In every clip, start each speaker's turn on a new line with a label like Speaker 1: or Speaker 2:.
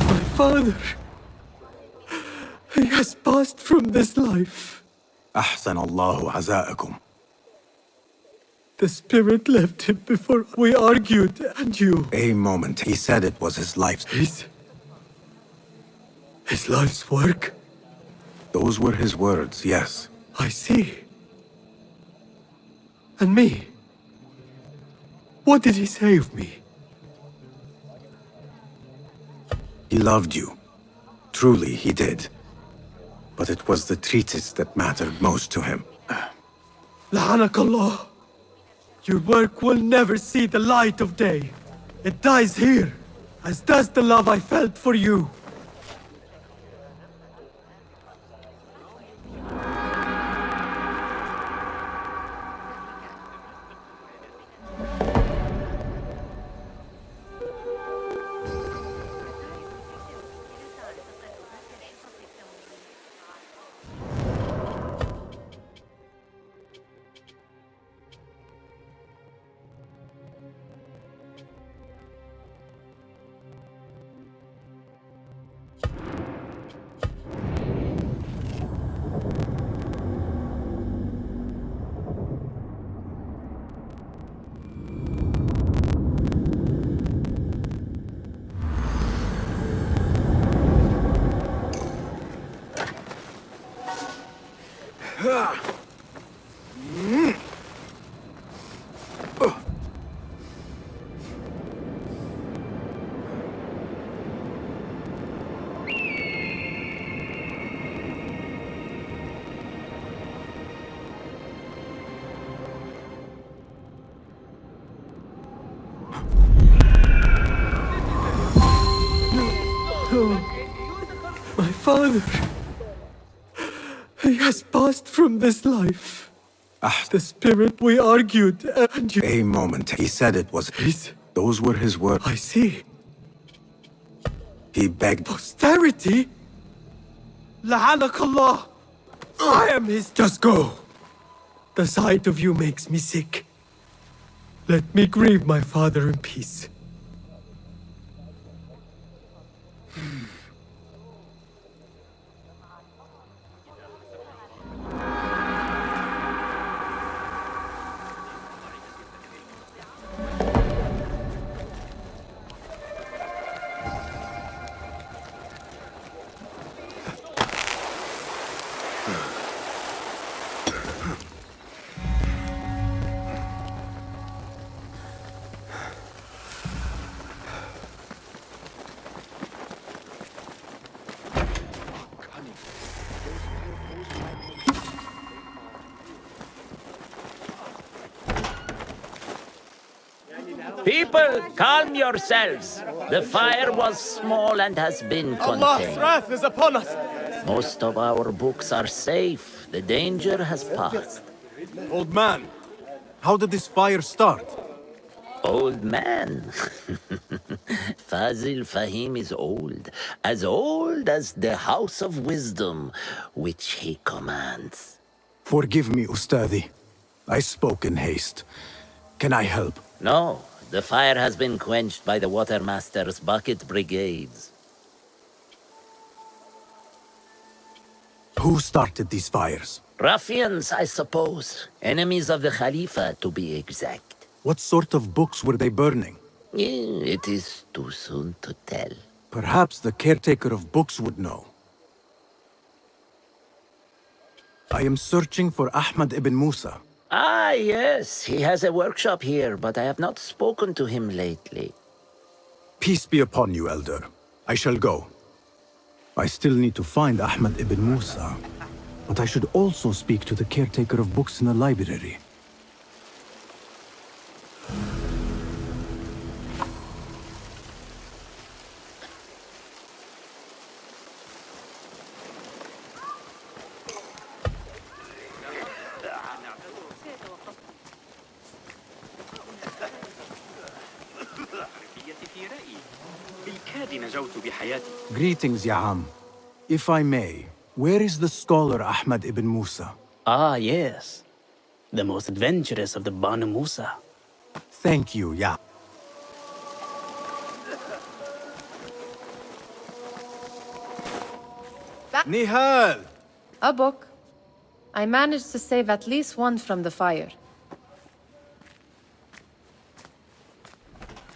Speaker 1: My father. He has passed from this life.
Speaker 2: أحسن الله عزاءكم.
Speaker 1: The spirit left him before we argued, and you...
Speaker 2: A moment. He said it was his life's...
Speaker 1: His life's work?
Speaker 2: Those were his words, yes.
Speaker 1: I see. And me? What did he say of me?
Speaker 2: He loved you. Truly, he did. But it was the treatise that mattered most to him.
Speaker 1: La'anak Allah. Your work will never see the light of day. It dies here, as does the love I felt for you. My father. He has passed from this life. The spirit we argued, and you...
Speaker 2: A moment. He said it was his. Those were his words.
Speaker 1: I see.
Speaker 2: He begged...
Speaker 1: Posterity? La'anak Allah. I am his... Just go. The sight of you makes me sick. Let me grieve my father in peace.
Speaker 3: People, calm yourselves. The fire was small and has been contained.
Speaker 1: Allah's wrath is upon us.
Speaker 3: Most of our books are safe. The danger has passed.
Speaker 4: Old man, how did this fire start?
Speaker 3: Old man. Fazil Fahim is old as the House of Wisdom, which he commands.
Speaker 2: Forgive me, Ustadi. I spoke in haste. Can I help?
Speaker 3: No, the fire has been quenched by the Watermaster's bucket brigades.
Speaker 2: Who started these fires?
Speaker 3: Ruffians, I suppose. Enemies of the Khalifa, to be exact.
Speaker 2: What sort of books were they burning?
Speaker 3: It is too soon to tell.
Speaker 2: Perhaps the caretaker of books would know. I am searching for Ahmad ibn Musa.
Speaker 3: Ah, yes. He has a workshop here, but I have not spoken to him lately.
Speaker 2: Peace be upon you, Elder. I shall go. I still need to find Ahmad ibn Musa, but I should also speak to the caretaker of books in the library. Greetings, Ya'am. If I may, where is the scholar Ahmad ibn Musa?
Speaker 5: Ah, yes. The most adventurous of the Banu Musa.
Speaker 2: Thank you, Ya.
Speaker 4: Nihal!
Speaker 6: A book. I managed to save at least one from the fire.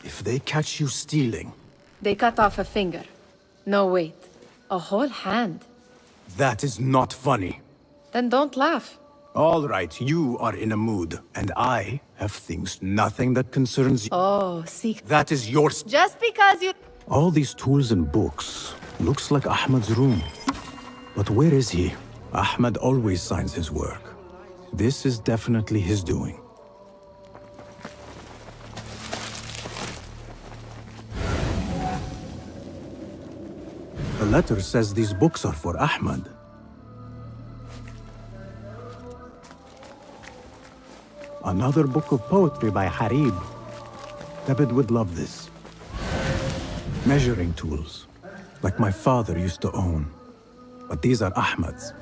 Speaker 2: If they catch you stealing,
Speaker 6: They cut off a finger. No, wait. A whole hand.
Speaker 2: that is not funny.
Speaker 6: Then don't laugh.
Speaker 2: All right, you are in a mood, and I have things nothing that concerns you.
Speaker 6: Oh, see.
Speaker 2: That is yours.
Speaker 6: Just because you...
Speaker 2: All these tools and books. Looks like Ahmad's room. But where is he? Ahmad always signs his work. This is definitely his doing. The letter says these books are for Ahmad. Another book of poetry by Harib. Abed would love this. Measuring tools, like my father used to own. But these are Ahmad's.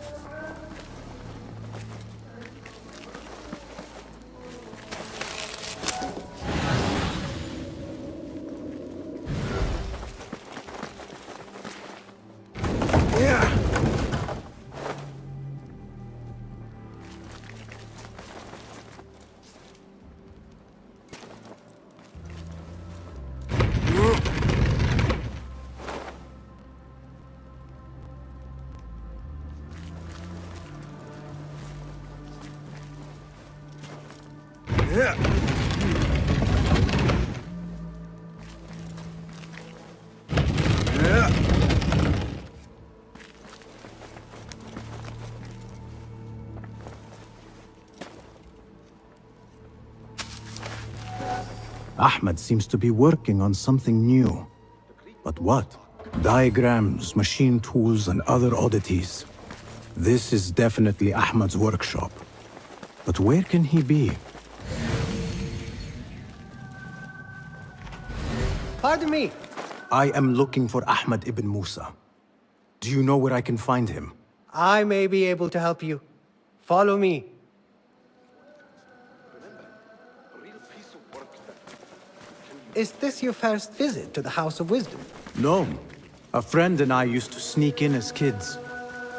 Speaker 2: Ahmed seems to be working on something new. But what? Diagrams, machine tools, and other oddities. This is definitely Ahmed's workshop. But where can he be?
Speaker 1: Pardon me.
Speaker 2: I am looking for Ahmed ibn Musa. Do you know where I can find him?
Speaker 1: I may be able to help you. Follow me. Is this your first visit to the House of Wisdom?
Speaker 2: No. A friend and I used to sneak in as kids.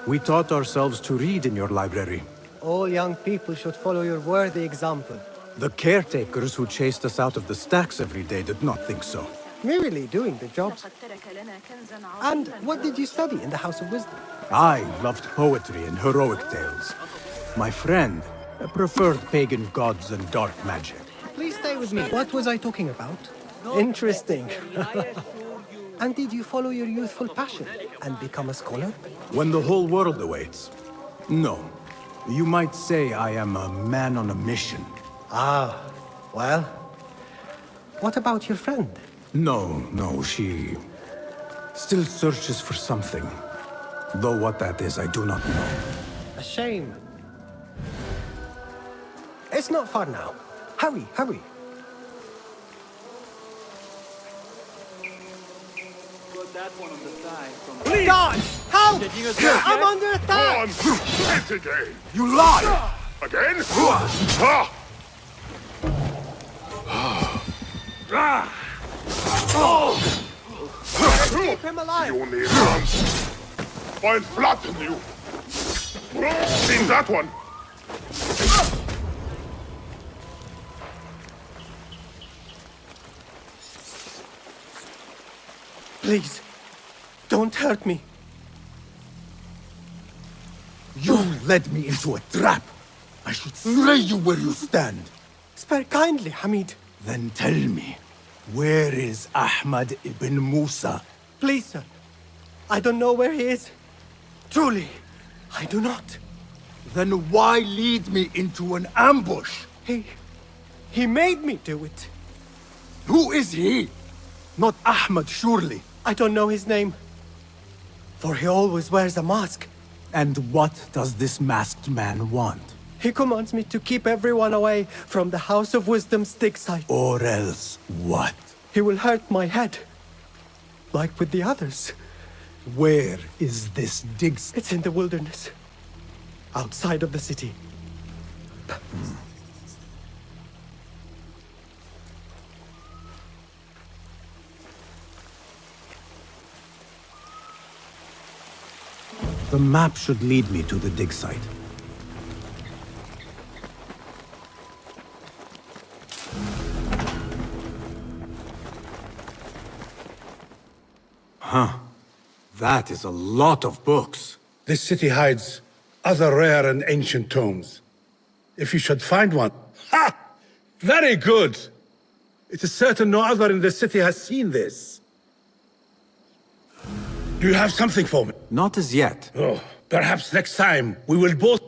Speaker 2: We taught ourselves to read in your library.
Speaker 1: All young people should follow your worthy example.
Speaker 2: The caretakers who chased us out of the stacks every day did not think so.
Speaker 1: Merely doing the jobs. And what did you study in the House of Wisdom?
Speaker 2: I loved poetry and heroic tales. My friend preferred pagan gods and dark magic.
Speaker 1: Please stay with me. What was I talking about? Interesting. And did you follow your youthful passion and become a scholar?
Speaker 2: When the whole world awaits. No. You might say I am a man on a mission.
Speaker 1: Ah, well. What about your friend?
Speaker 2: No, she still searches for something. Though what that is, I do not know.
Speaker 1: A shame. It's not far now. Hurry, hurry. Please! Dodge! Help! I'm under attack!
Speaker 7: It again!
Speaker 2: You lie!
Speaker 7: Again?
Speaker 1: Keep him alive!
Speaker 7: You need guns. I'll flatten you. Seen that one?
Speaker 1: Please, don't hurt me.
Speaker 2: You led me into a trap. I should slay you where you stand.
Speaker 1: Spare kindly, Hamid.
Speaker 2: Then tell me, where is Ahmad ibn Musa?
Speaker 1: Please, sir. I don't know where he is. Truly, I do not.
Speaker 2: Then why lead me into an ambush?
Speaker 1: He made me do it.
Speaker 2: Who is he? Not Ahmad, surely.
Speaker 1: I don't know his name. For he always wears a mask.
Speaker 2: And what does this masked man want?
Speaker 1: He commands me to keep everyone away from the House of Wisdom's dig site.
Speaker 2: Or else what?
Speaker 1: He will hurt my head. Like with the others.
Speaker 2: Where is this dig site?
Speaker 1: It's in the wilderness. Outside of the city.
Speaker 2: The map should lead me to the dig site. That is a lot of books.
Speaker 8: This city hides other rare and ancient tomes. If you should find one... Ha! Very good! It is certain no other in the city has seen this. Do you have something for me?
Speaker 2: Not as yet.
Speaker 8: Oh, perhaps next time we will both...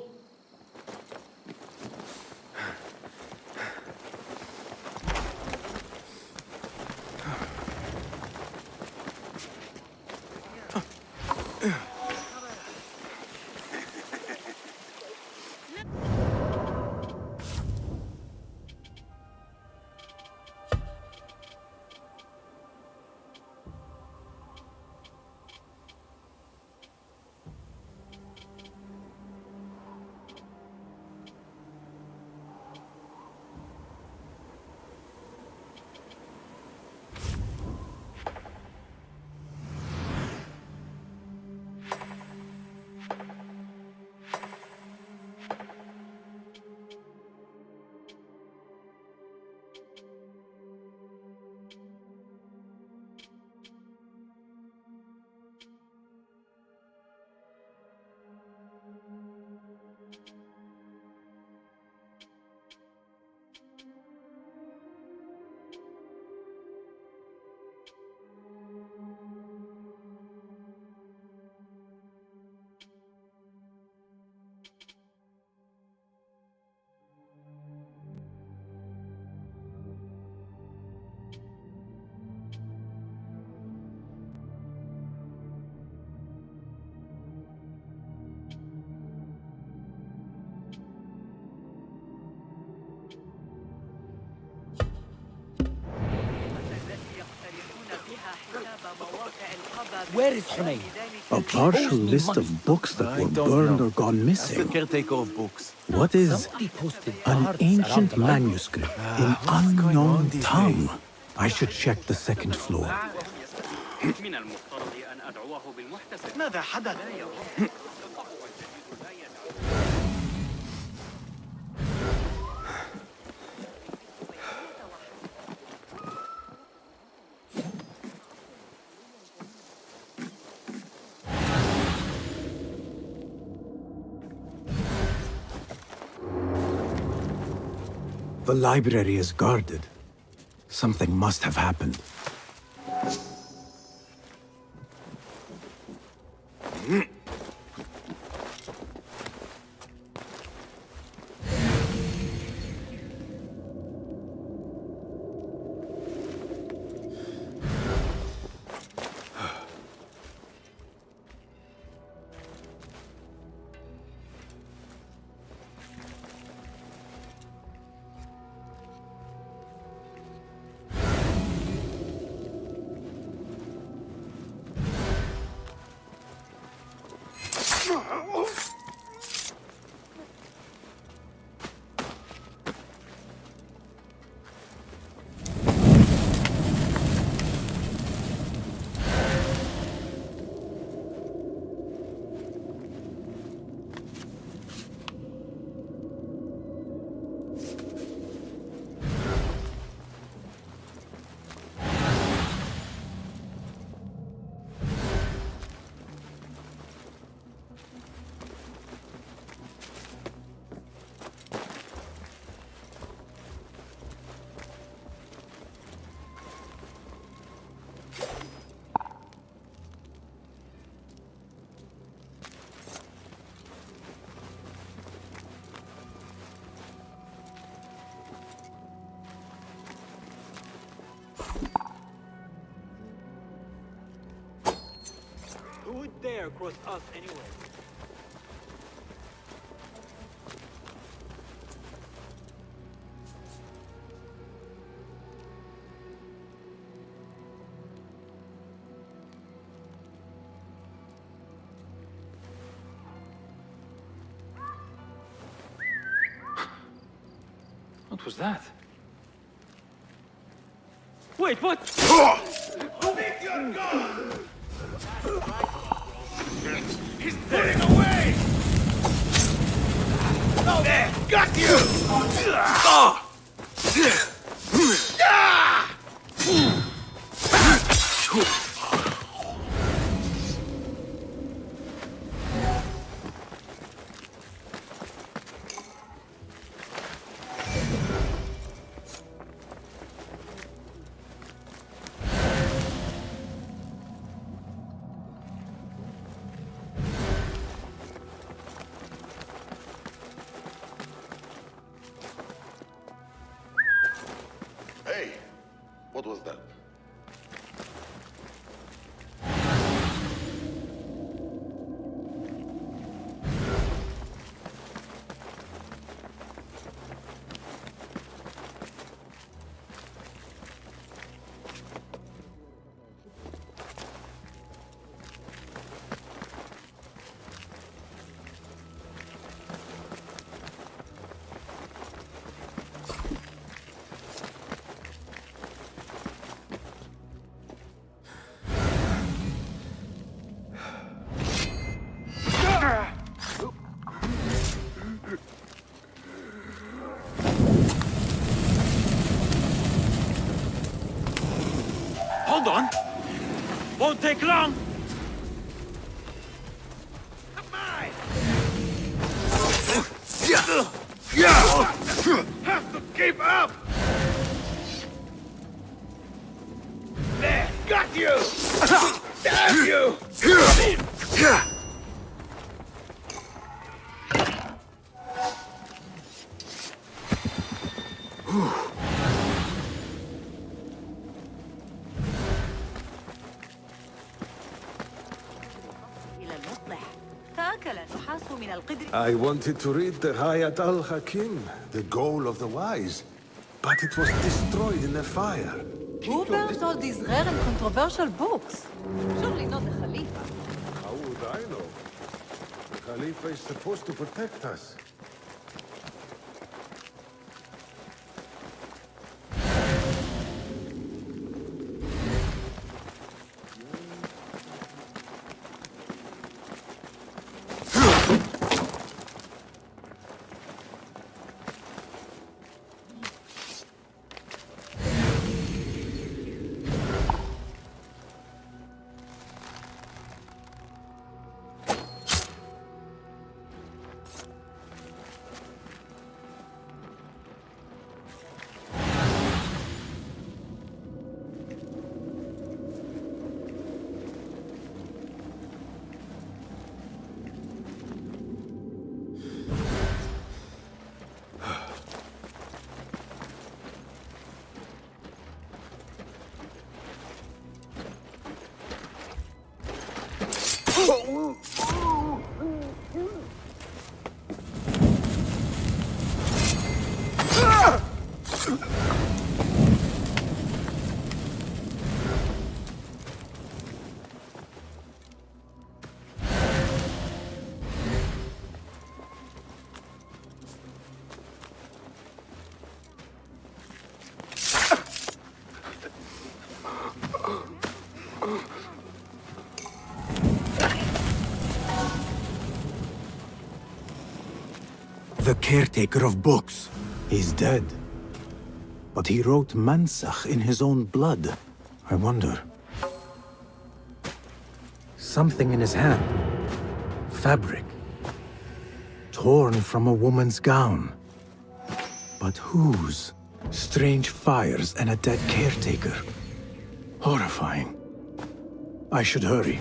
Speaker 5: Where is Hunayn?
Speaker 2: A partial list of books that were burned or gone missing.
Speaker 4: Caretaker of books.
Speaker 2: What is
Speaker 5: Somebody posted
Speaker 2: an
Speaker 5: cards
Speaker 2: ancient
Speaker 5: around the library.
Speaker 2: manuscript in
Speaker 4: what's going on
Speaker 2: unknown
Speaker 4: these
Speaker 2: tongue?
Speaker 4: days?
Speaker 2: I should check the second floor.
Speaker 9: من المفترض أن أدعوه بالمحتسب.
Speaker 4: ماذا حدث؟
Speaker 2: The library is guarded. Something must have happened.
Speaker 1: Who would dare cross us anyway?
Speaker 9: What was that?
Speaker 1: Wait, what?
Speaker 7: He's pulling away! Oh, there! Got you! Hey, what was that?
Speaker 4: Hold on. Won't take long.
Speaker 7: Have to keep up! There! Got you! Damn you!
Speaker 10: I wanted to read the Hayat al-Hakim, the goal of the wise, but it was destroyed in a fire.
Speaker 11: Who burns all these rare and controversial books? Surely not the Khalifa.
Speaker 10: How would I know? The Khalifa is supposed to protect us.
Speaker 2: The caretaker of books. He's dead. But he wrote Mansakh in his own blood. I wonder. Something in his hand. Fabric. Torn from a woman's gown. But whose? Strange fires and a dead caretaker. Horrifying. I should hurry.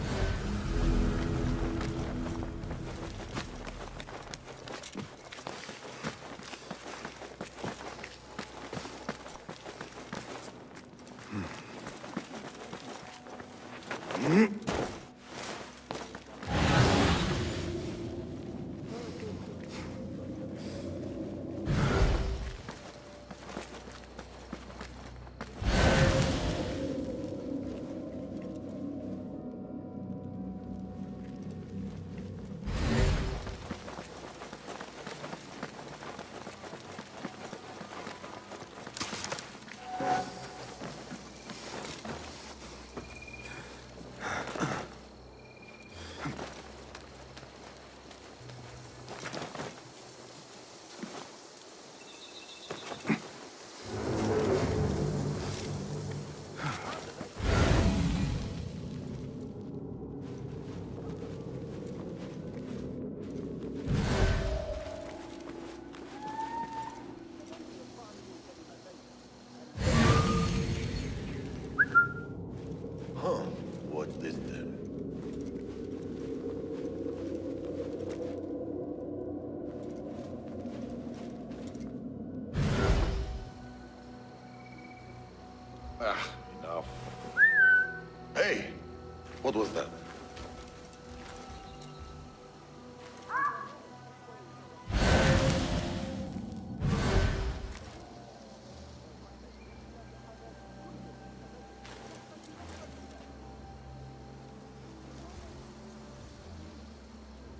Speaker 7: Enough. Hey, what was that?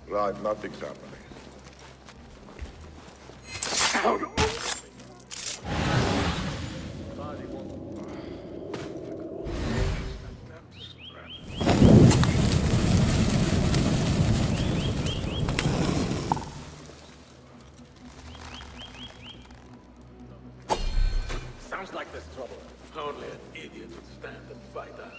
Speaker 7: Right, nothing's happening.
Speaker 10: Sounds like there's trouble. Only an idiot would stand and fight us.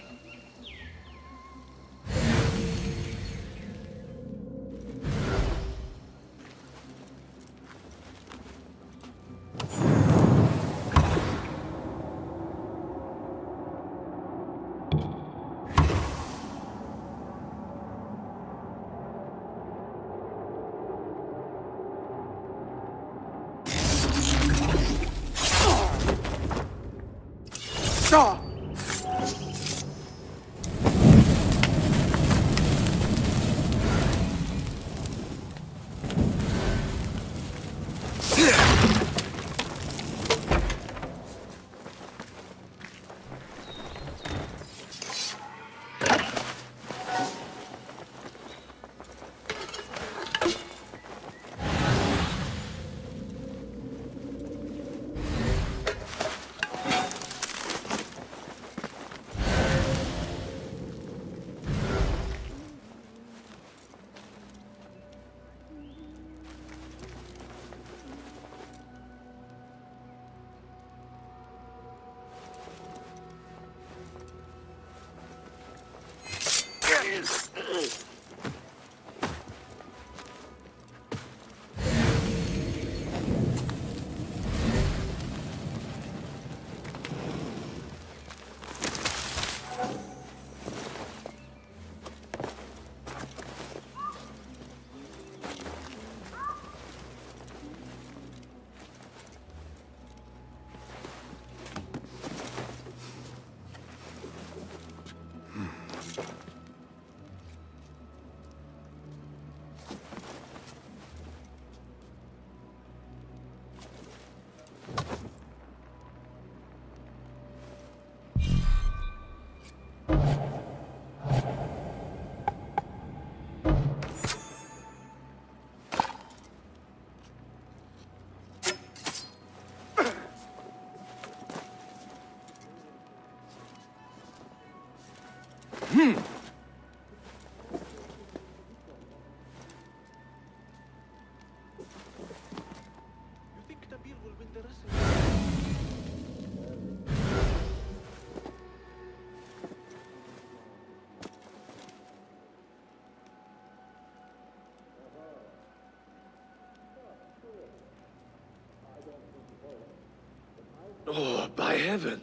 Speaker 10: Oh, by heaven!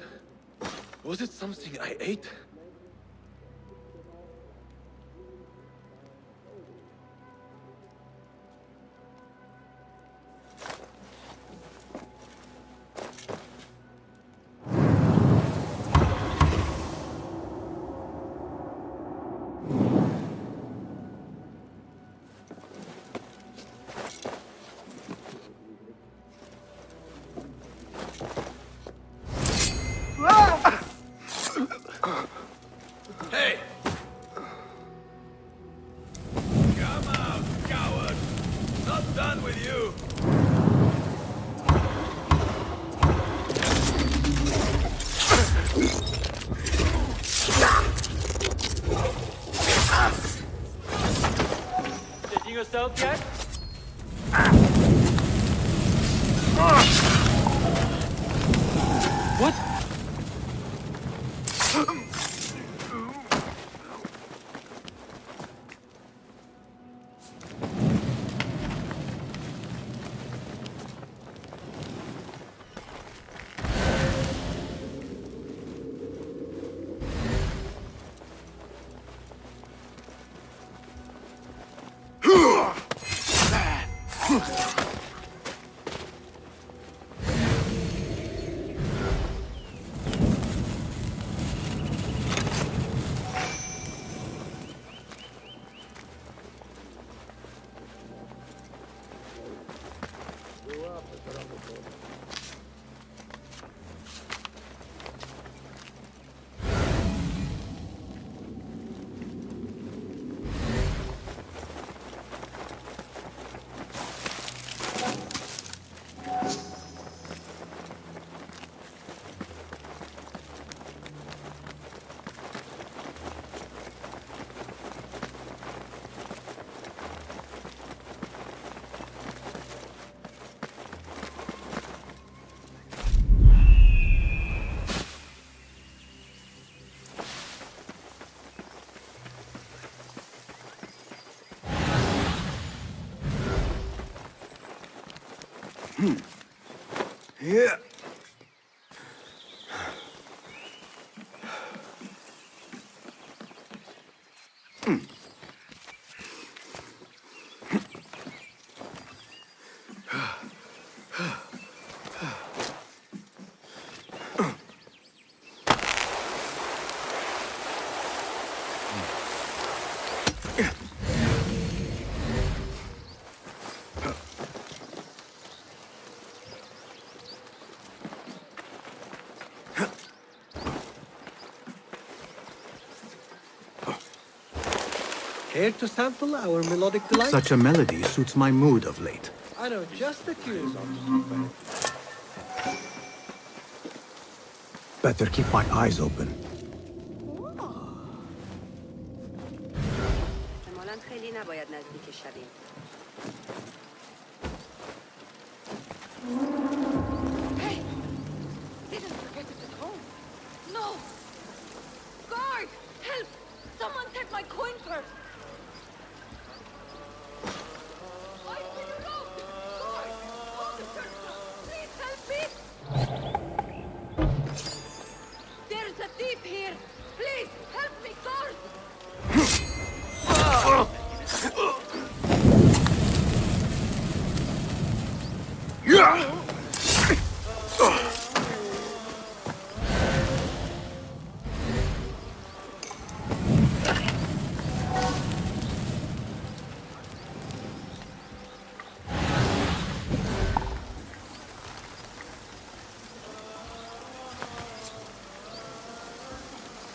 Speaker 10: Was it something I ate?
Speaker 1: Hey! Come out, coward! Not done with you!
Speaker 9: Stitching yourself yet?
Speaker 1: What?
Speaker 2: Yeah.
Speaker 1: Care to sample our melodic delight?
Speaker 2: Such a melody suits my mood of late.
Speaker 1: I know just the cues of.
Speaker 2: Better keep my eyes open.
Speaker 11: Hey! Didn't forget it at home. No! Guard! Help! Someone take my coin purse! I see you rope! Guard! Officer! Please help me! There's a thief here! Please help me, guard!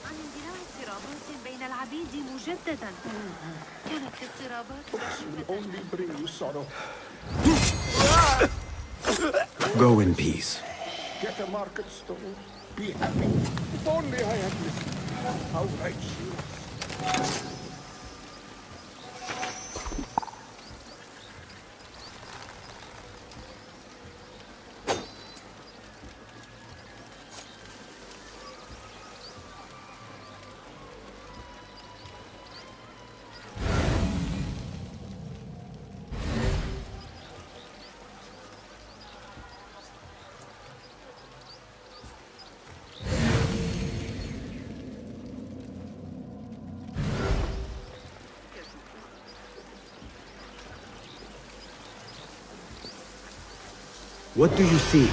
Speaker 12: عن اندلاع اضطرابات بين العبيد مجددا. كانت اضطرابات كاشفة.
Speaker 2: Go in peace.
Speaker 7: Get a market stone. Be happy. If only I had listened. How right she was.
Speaker 2: What do you see?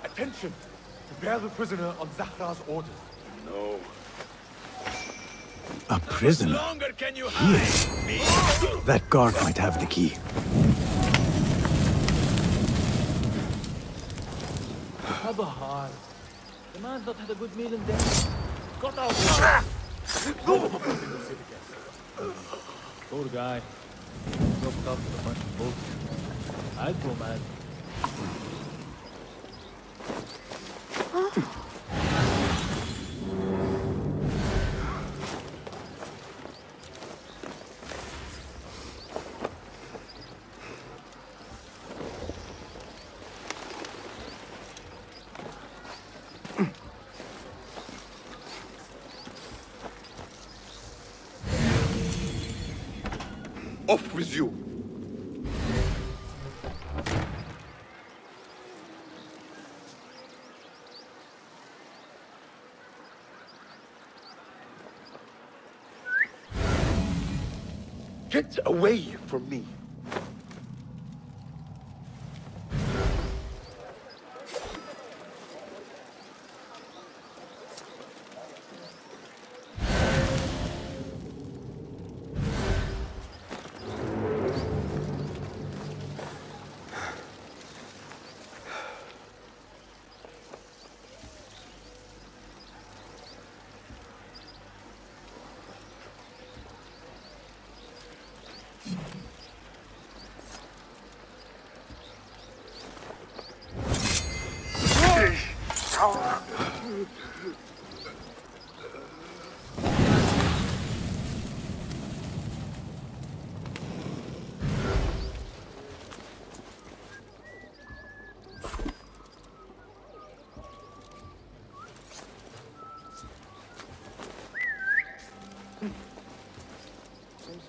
Speaker 4: Attention! Prepare the prisoner on Zahra's orders.
Speaker 7: No.
Speaker 2: A prisoner?
Speaker 4: Longer can you hide me?
Speaker 2: That guard might have the key.
Speaker 9: Bahar. The man's not had a good meal in there. Got out. Poor guy. Roped up with a bunch of bullshit. I'd go mad.
Speaker 7: Off with you. Get away from me.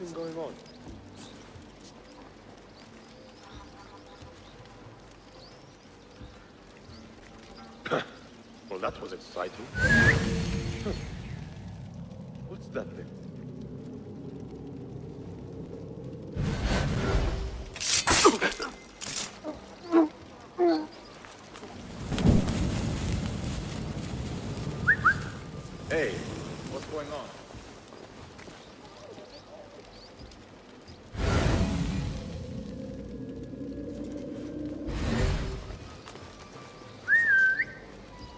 Speaker 10: Something going on.
Speaker 9: Well, that was exciting. What's that thing? Hey, what's going on?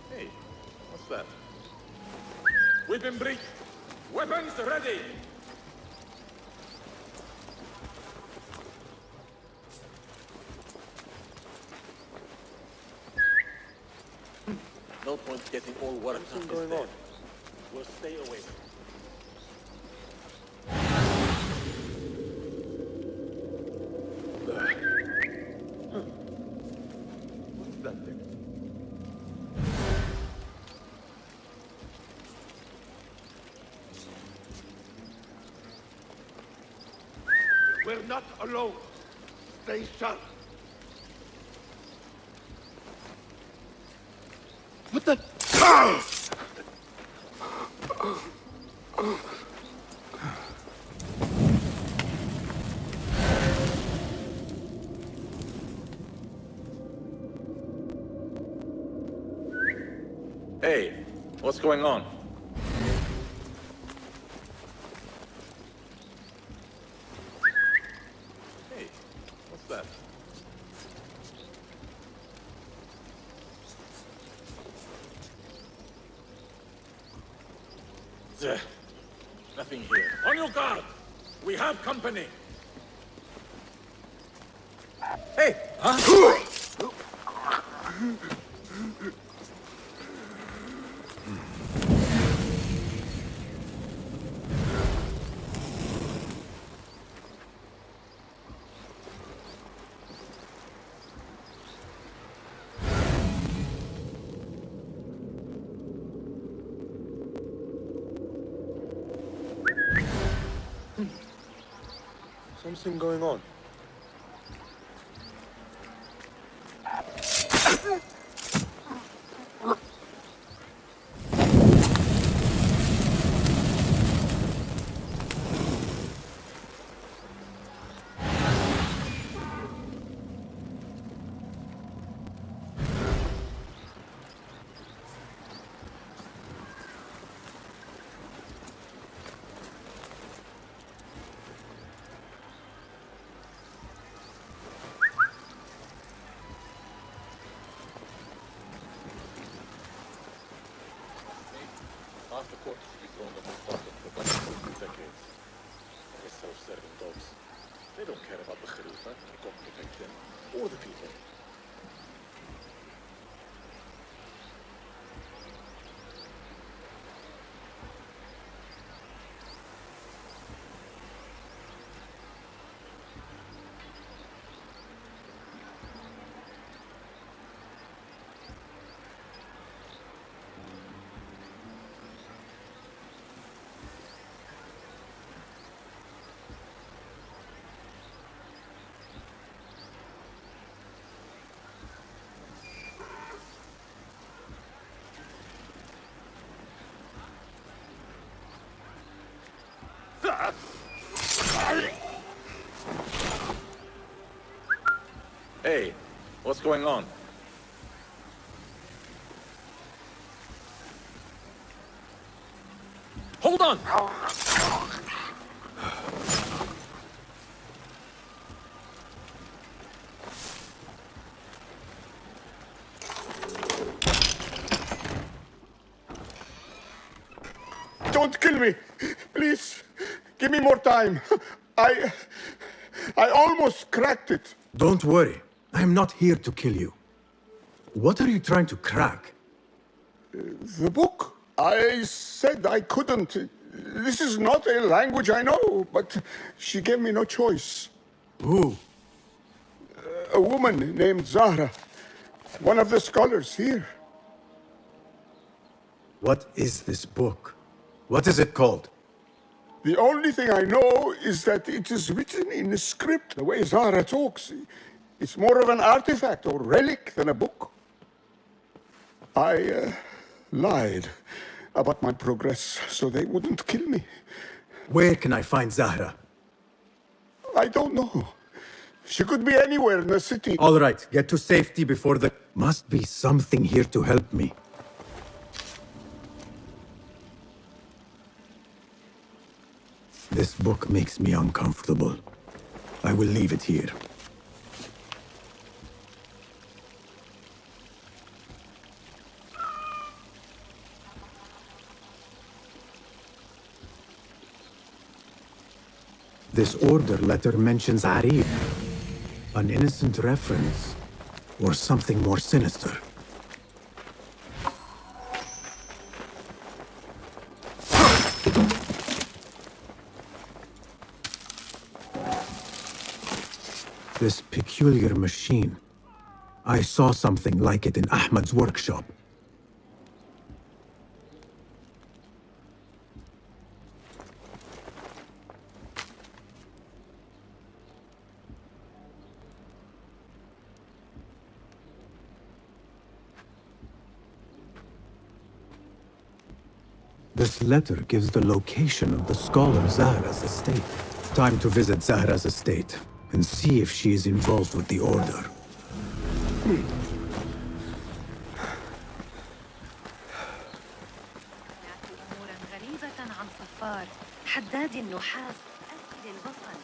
Speaker 9: Hey, what's that? We've been briefed. Weapons ready! No point getting all worked up going on. We'll stay away. What's that thing?
Speaker 7: We're not alone. Stay sharp.
Speaker 1: What the?
Speaker 9: Hey, what's going on? Hey, what's that? Nothing here. On your guard! We have company! Hey! Huh?
Speaker 10: Something going on.
Speaker 9: Half the corpses we thrown them on top of the bunch for decades. They're self-serving dogs. They don't care about the Khalifa, God protect them, or the people. Hey, what's going on? Hold on!
Speaker 7: Don't kill me. Please, give me more time. I almost cracked it.
Speaker 2: Don't worry. I am not here to kill you. What are you trying to crack?
Speaker 7: The book. I said I couldn't. This is not a language I know, but she gave me no choice.
Speaker 2: Who?
Speaker 7: A woman named Zahra. One of the scholars here.
Speaker 2: What is this book? What is it called?
Speaker 7: The only thing I know is that it is written in a script, the way Zara talks. It's more of an artifact or relic than a book. I lied about my progress so they wouldn't kill me.
Speaker 2: Where can I find Zahra?
Speaker 7: I don't know. She could be anywhere in the city.
Speaker 2: All right, get to safety before the... Must be something here to help me. This book makes me uncomfortable. I will leave it here. This order letter mentions Arif. An innocent reference, or something more sinister. This peculiar machine. I saw something like it in Ahmad's workshop. This letter gives the location of the scholar Zahra's estate. Time to visit Zahra's estate and see if she is involved with the order.
Speaker 12: أموراً غريبة عن صفار حداد النحاس أكل البصل.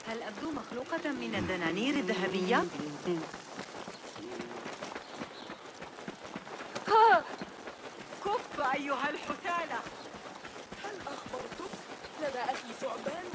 Speaker 12: هل أبدو مخلوقة من الدنانير الذهبية؟ كف أيها الحثالة!
Speaker 11: هل أخبرتك؟ لدى أخي ثعبان.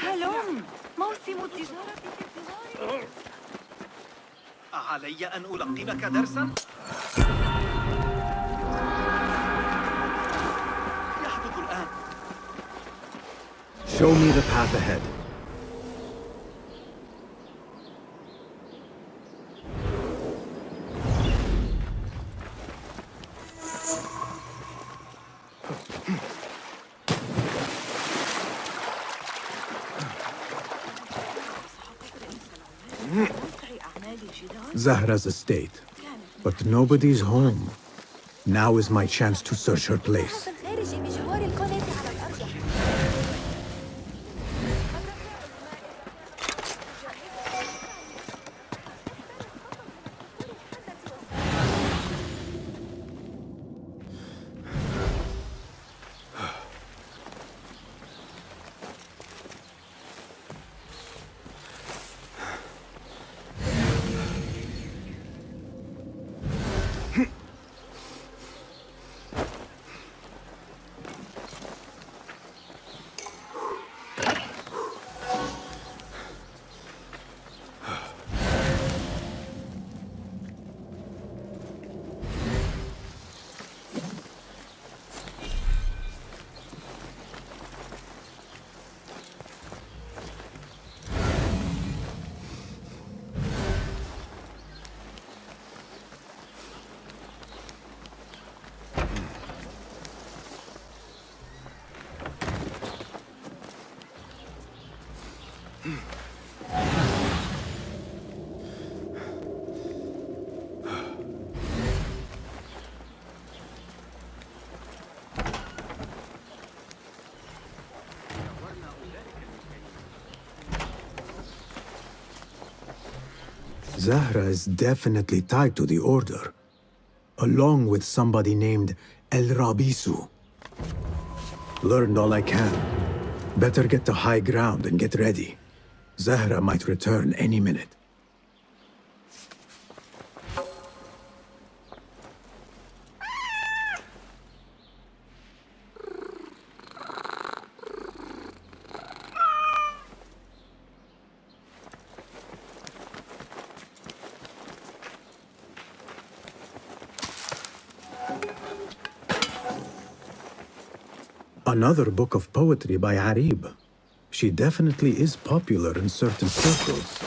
Speaker 12: هلم! موسم التجارة في انتظارك.
Speaker 13: أعلي أن ألقنك درساً؟ يحدث الآن.
Speaker 2: Show me the path ahead. Zahra's estate. But nobody's home. Now is my chance to search her place. Zahra is definitely tied to the Order, along with somebody named El Rabisu. Learned all I can. Better get to high ground and get ready. Zahra might return any minute. Another book of poetry by Arib. She definitely is popular in certain circles.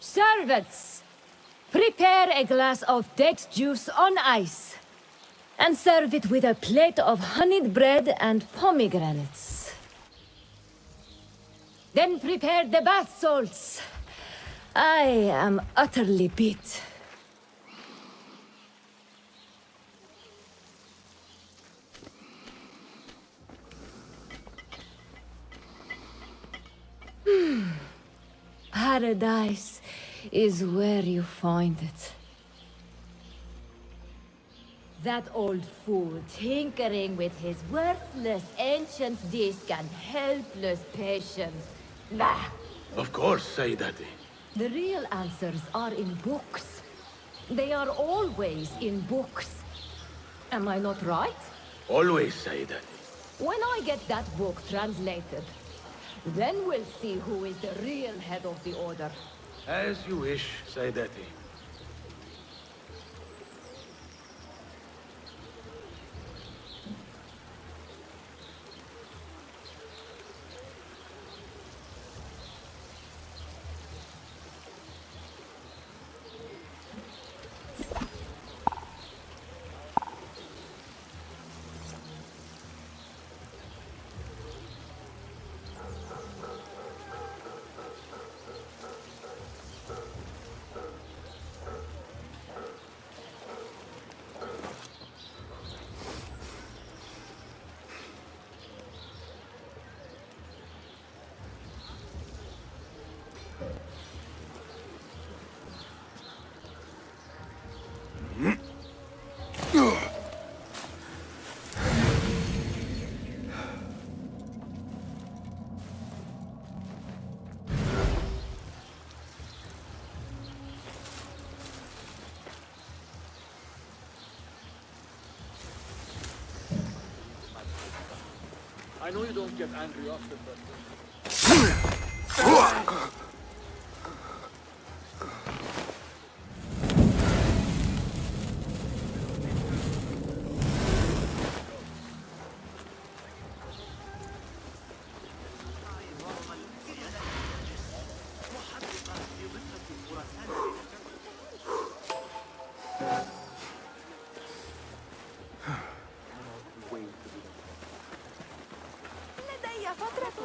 Speaker 14: Servants, prepare a glass of date juice on ice, and serve it with a plate of honeyed bread and pomegranates. Then prepare the bath salts. I am utterly beat. Paradise is where you find it. That old fool tinkering with his worthless ancient disc and helpless patience. Bah!
Speaker 10: Of course, Sayyidati.
Speaker 14: The real answers are in books. They are always in books. Am I not right?
Speaker 10: Always, Sayyidati.
Speaker 14: When I get that book translated, then we'll see who is the real head of the Order.
Speaker 10: As you wish, Sayyidati.
Speaker 9: I know you don't get angry often, but...
Speaker 11: لدي فترة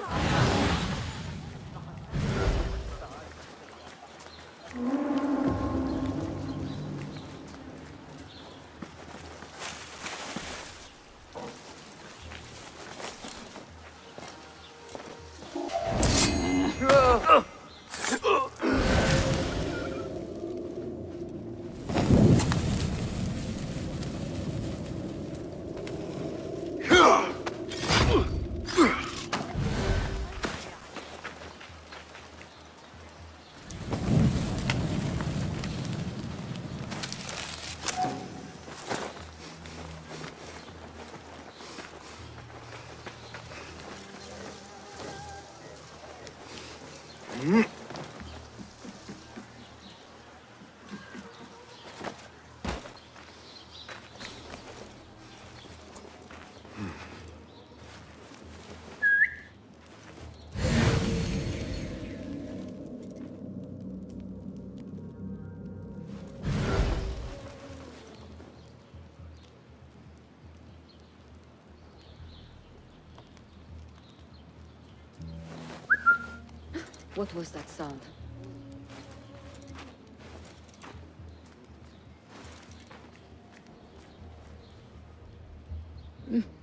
Speaker 11: What was that sound?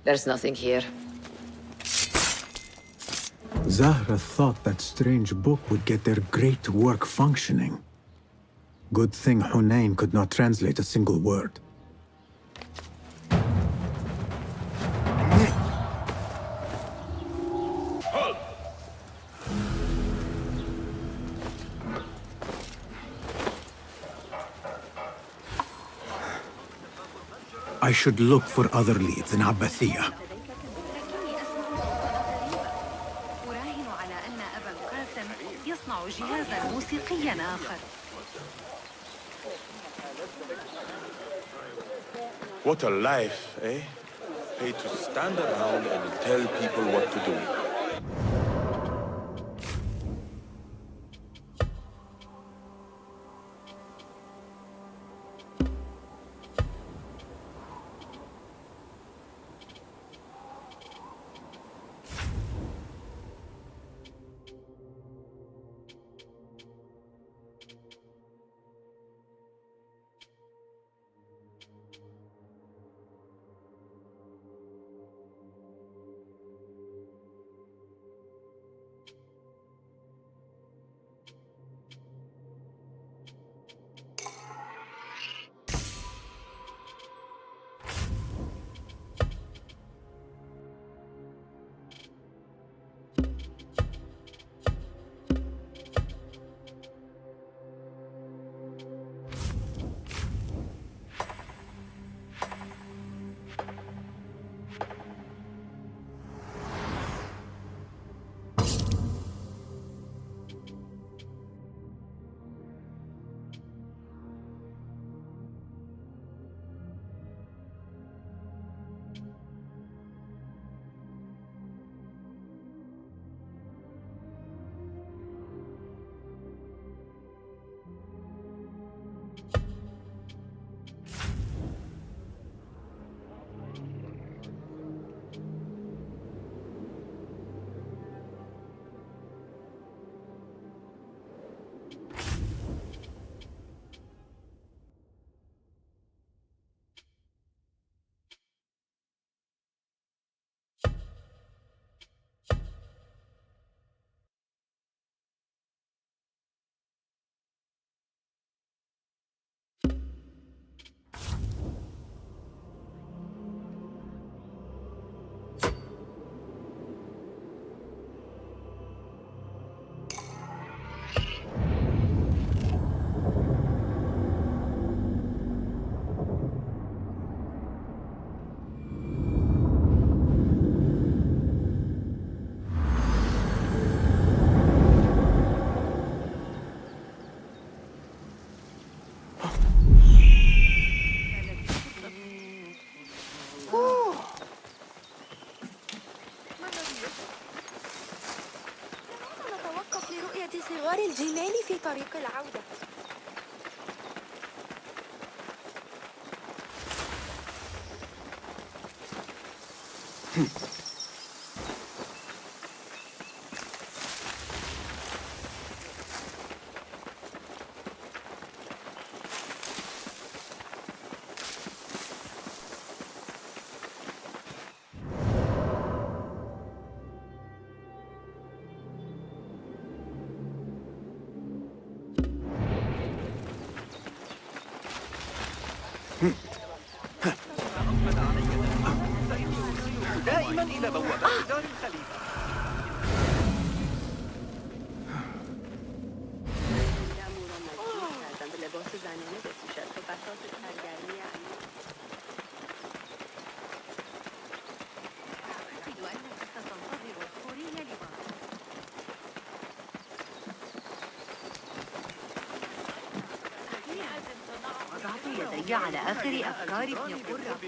Speaker 6: There's nothing here.
Speaker 2: Zahra thought that strange book would get their great work functioning. Good thing Hunain could not translate a single word. I should look for other leads in Abbasiyah.
Speaker 12: أراهن على أن أبا القاسم يصنع جهازا موسيقيا آخر.
Speaker 9: What a life, eh? Pay to stand around and tell people what to do.
Speaker 11: صغار الجمال في طريق العودة.
Speaker 13: دائما إلى بوابة دار الخليفة.
Speaker 12: وضعت يدي على آخر أفكار ابن قرة.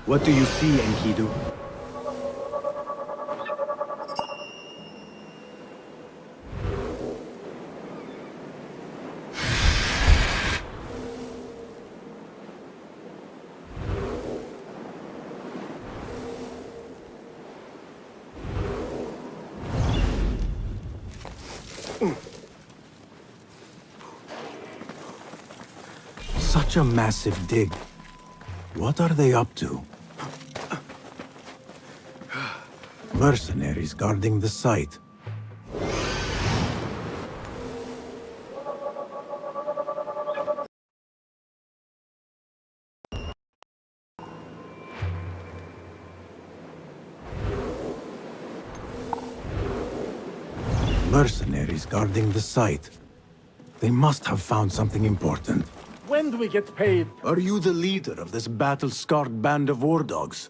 Speaker 2: What do you see, Enkidu? Such a massive dig. What are they up to? Mercenaries guarding the site. Mercenaries guarding the site. They must have found something important.
Speaker 15: When do we get paid?
Speaker 2: Are you the leader of this battle-scarred band of war dogs?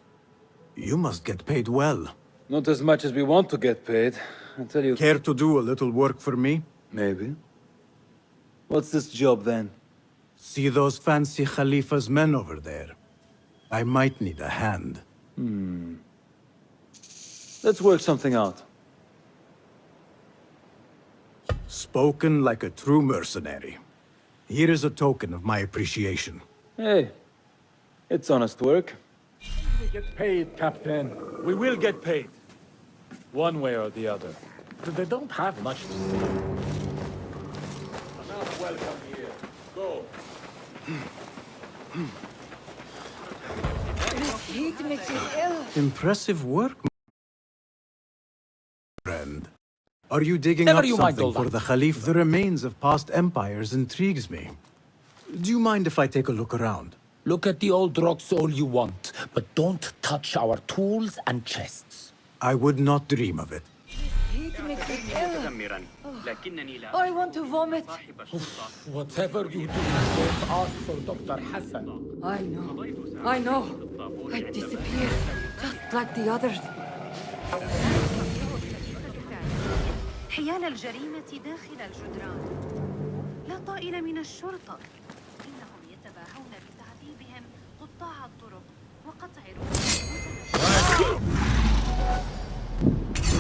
Speaker 2: You must get paid well.
Speaker 16: Not as much as we want to get paid, I tell you.
Speaker 2: Care to do a little work for me?
Speaker 16: Maybe. What's this job then?
Speaker 2: See those fancy Khalifa's men over there? I might need a hand.
Speaker 16: Let's work something out.
Speaker 2: Spoken like a true mercenary. Here is a token of my appreciation.
Speaker 16: Hey, it's honest work.
Speaker 15: We get paid, Captain.
Speaker 9: We will get paid. One way or the other.
Speaker 15: They don't have much to say.
Speaker 9: Enough welcome here. Go.
Speaker 14: This heat makes me ill.
Speaker 2: Impressive work, friend. Are you digging
Speaker 15: Never
Speaker 2: up
Speaker 15: you mind
Speaker 2: something
Speaker 15: all
Speaker 2: for
Speaker 15: that.
Speaker 2: the Khalifa? The remains of past empires intrigues me. Do you mind if I take a look around?
Speaker 15: Look at the old rocks all you want, but don't touch our tools and chests.
Speaker 2: I would not dream of it.
Speaker 14: Heat makes me ill. Oh, I want to vomit.
Speaker 15: Whatever you do, don't ask for Dr. Hassan.
Speaker 14: I know. I know. I disappeared, just like the others.
Speaker 12: حيال الجريمة داخل الجدران. لا طائل من الشرطة. إنهم يتباهون بتعذيبهم قطاع الطرق وقطع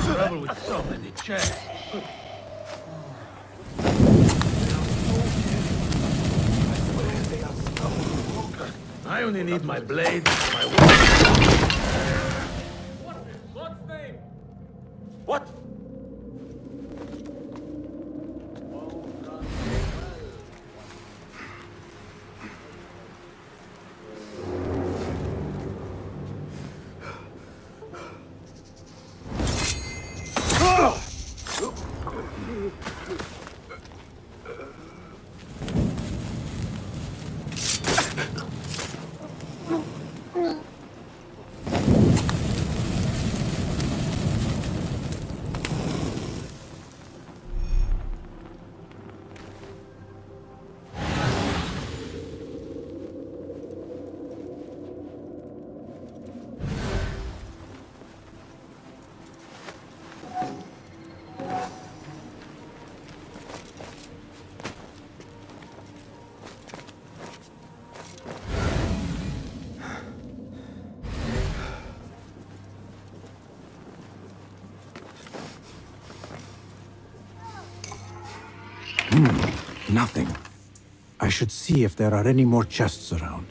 Speaker 1: Trouble with so many chests.
Speaker 9: I only need my blade, my
Speaker 15: What's name? What?
Speaker 2: Nothing. I should see if there are any more chests around.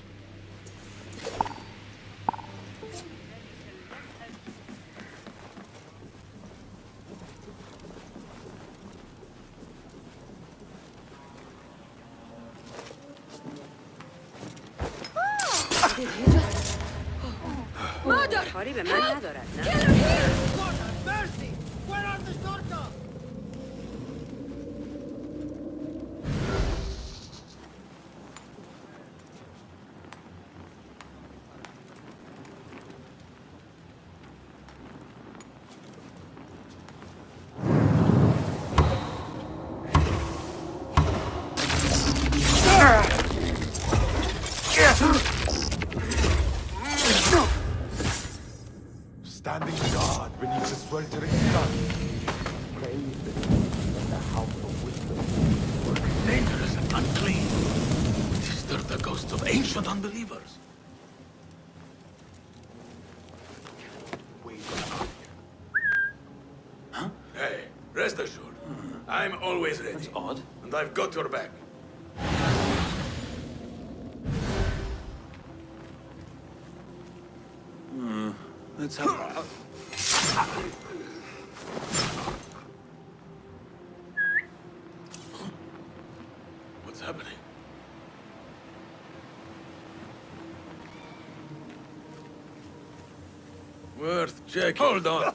Speaker 11: Murder!
Speaker 12: قريبة ما ندرت
Speaker 11: Get her here! Mercy! Where are the shortcuts?
Speaker 10: Standing guard beneath the sweltering sun. Praise the house of wisdom.
Speaker 15: Dangerous and unclean. These are the ghosts of ancient unbelievers.
Speaker 9: Huh? Hey, rest assured. I'm always ready.
Speaker 15: That's odd.
Speaker 9: And I've got your back.
Speaker 15: Let's have...
Speaker 9: What's happening? Worth check. Hold on.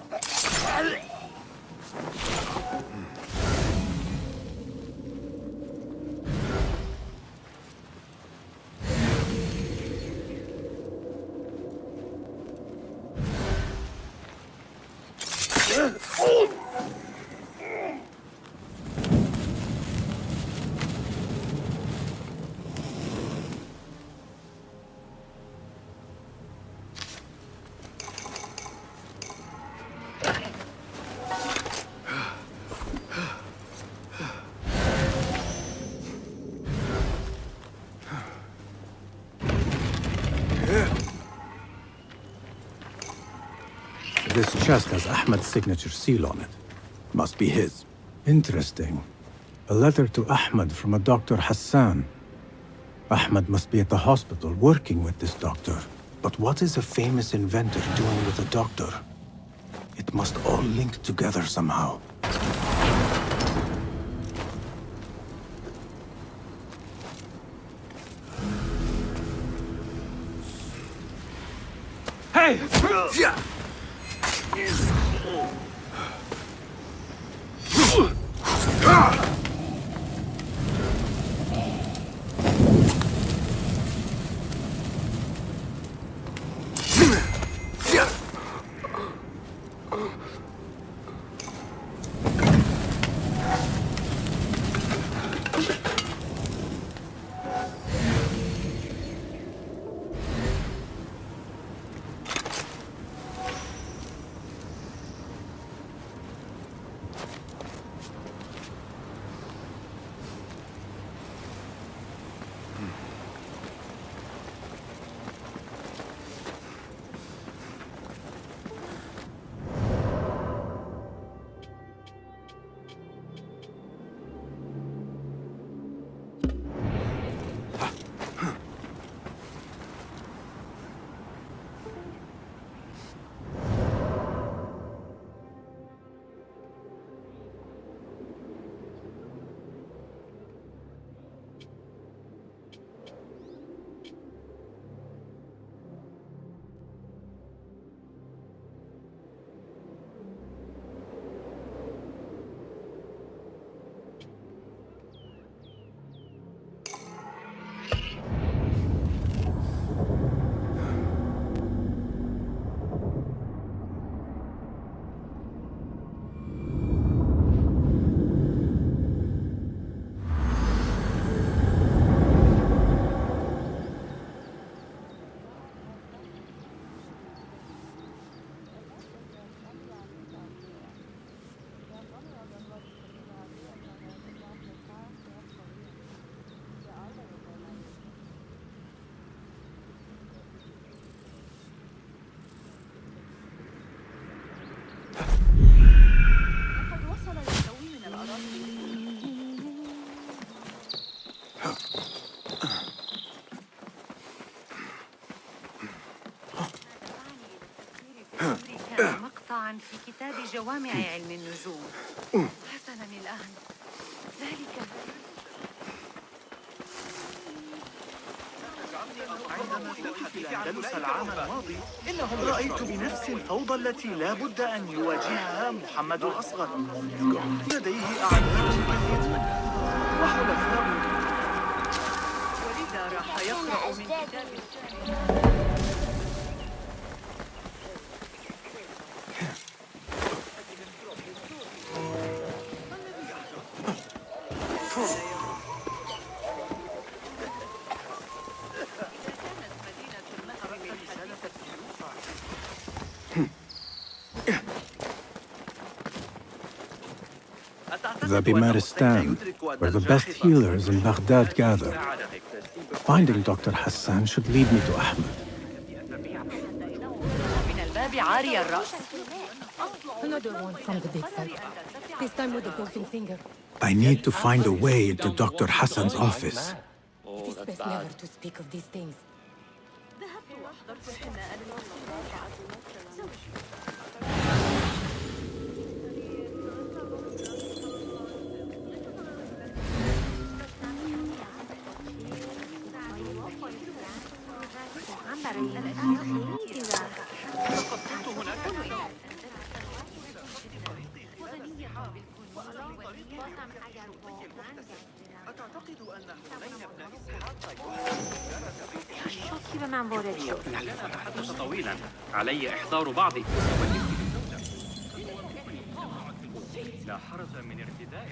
Speaker 2: This chest has Ahmad's signature seal on it. Must be his. Interesting. A letter to Ahmad from a Dr. Hassan. Ahmad must be at the hospital working with this doctor. But what is a famous inventor doing with a doctor? It must all link together somehow.
Speaker 15: Hey!
Speaker 12: معا في كتاب جوامع علم النجوم. حسناً الآن. ذلك
Speaker 13: عندما كنت في الأندلس العام الماضي إنهم رأيت بنفس الفوضى التي لا بد أن يواجهها محمد الأصغر. لديه أعداء كثير وحلفاء،
Speaker 12: ولذا راح يقرأ من كتاب
Speaker 2: The Bimaristan, where the best healers in Baghdad gather. Finding Dr. Hassan should lead me to Ahmed.
Speaker 12: من الباب عاري الرأس.
Speaker 14: Another one from the big side. This time with the broken finger.
Speaker 2: I need to find a way into Dr. Hassan's office.
Speaker 14: It is best never to speak of these things.
Speaker 13: حدث طويلا علي إحضار بعض لا حرج من ارتداء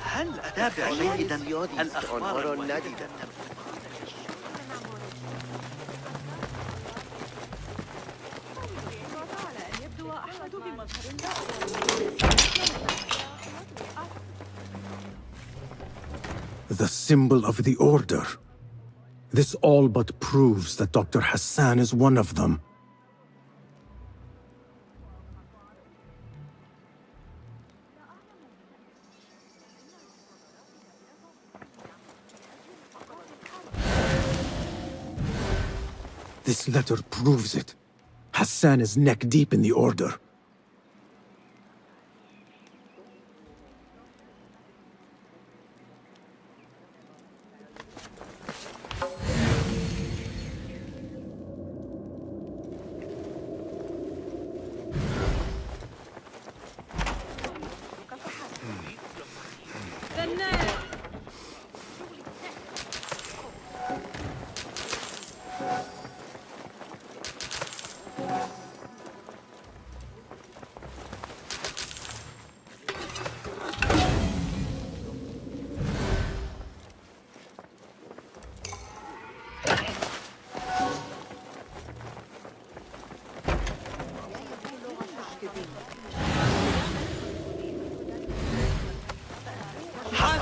Speaker 13: هل أتابع جيدا الأخبار الجديدة؟
Speaker 2: The symbol of the Order. This all but proves that Dr. Hassan is one of them. This letter proves it. Hassan is neck deep in the Order.